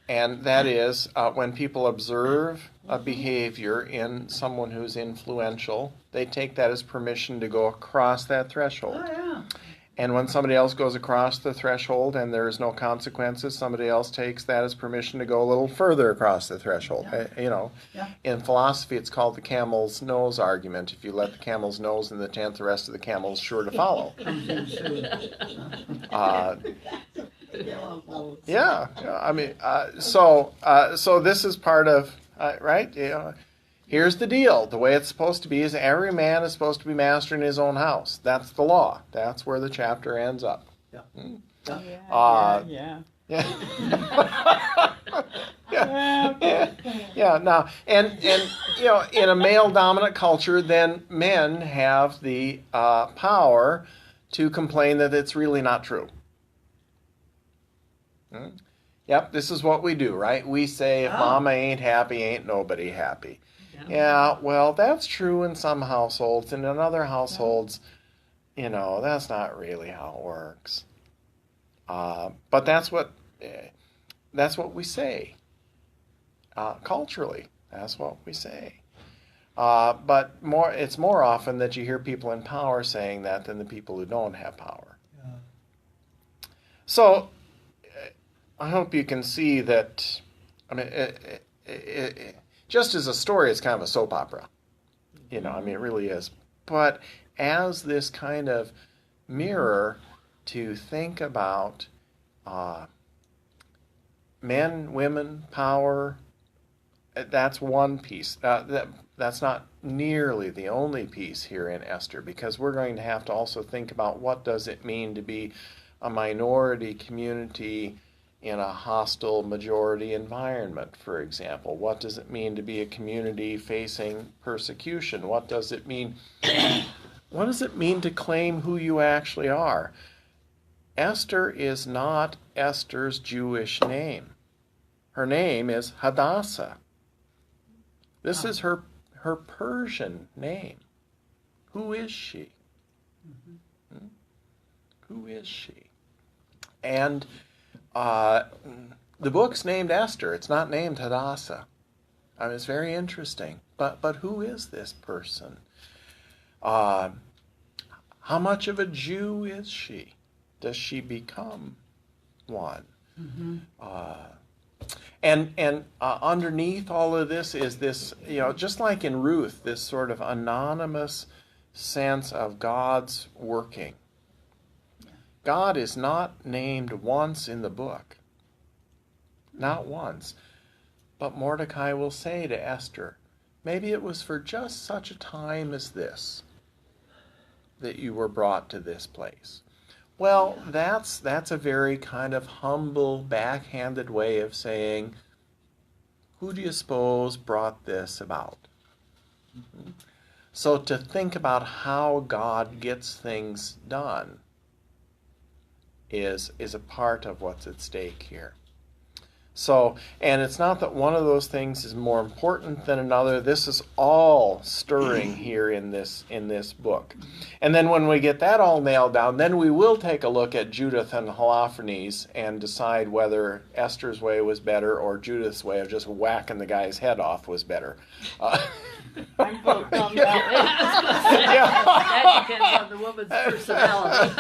And that is when people observe a behavior in someone who's influential, they take that as permission to go across that threshold. Oh, yeah. And when somebody else goes across the threshold and there's no consequences, somebody else takes that as permission to go a little further across the threshold. Yeah. In philosophy, it's called the camel's nose argument. If you let the camel's nose in the tent, the rest of the camel's sure to follow. Comes in soon. So this is part of, right? Here's the deal. The way it's supposed to be is every man is supposed to be master in his own house. That's the law. That's where the chapter ends up. Yeah. Yeah. Yeah. Now, and in a male-dominant culture, then men have the power to complain that it's really not true. Yep, this is what we do, right? We say, if mama ain't happy, ain't nobody happy. Yeah, well, that's true in some households, and in other households, that's not really how it works. But that's what we say culturally. That's what we say. But it's more often that you hear people in power saying that than the people who don't have power. Yeah. So I hope you can see that, I mean, just as a story, it's kind of a soap opera. You know, I mean, it really is. But as this kind of mirror to think about men, women, power, that's one piece. That's not nearly the only piece here in Esther, because we're going to have to also think about what does it mean to be a minority community in a hostile majority environment, for example. What does it mean to be a community facing persecution? What does it mean? What does it mean to claim who you actually are? Esther is not Esther's Jewish name. Her name is Hadassah. This is her Persian name. Who is she? Mm-hmm. Who is she? And the book's named Esther. It's not named Hadassah. I mean, it's very interesting. But who is this person? How much of a Jew is she? Does she become one? Mm-hmm. And underneath all of this is this, you know, just like in Ruth, this sort of anonymous sense of God's working. God is not named once in the book. Not once. But Mordecai will say to Esther, maybe it was for just such a time as this that you were brought to this place. Well, that's a very kind of humble, backhanded way of saying, who do you suppose brought this about? Mm-hmm. So to think about how God gets things done is a part of what's at stake here. So, and it's not that one of those things is more important than another. This is all stirring here in this book. And then when we get that all nailed down, then we will take a look at Judith and Holofernes and decide whether Esther's way was better or Judith's way of just whacking the guy's head off was better. I'm voting on that. That depends on the woman's personality.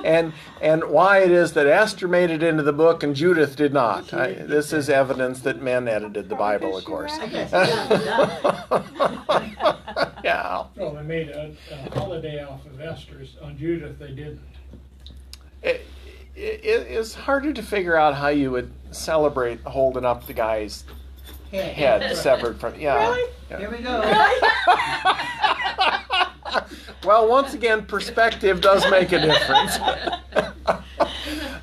and why it is that Esther made it into the book and Judith did not. This is evidence that men edited the Bible, of course. Yeah. Well, they made a holiday off of Esther's. On Judith, they didn't. It's harder to figure out how you would celebrate holding up the guy's head severed from. Yeah. Really? Yeah. Here we go. Well, once again, perspective does make a difference.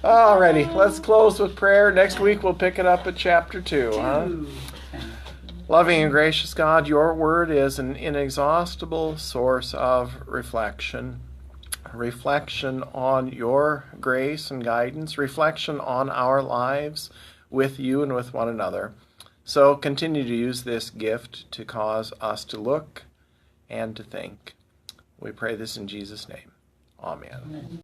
Alrighty, let's close with prayer. Next week we'll pick it up at chapter 2. Huh? Loving and gracious God, your word is an inexhaustible source of reflection. Reflection on your grace and guidance. Reflection on our lives with you and with one another. So continue to use this gift to cause us to look and to think. We pray this in Jesus' name. Amen.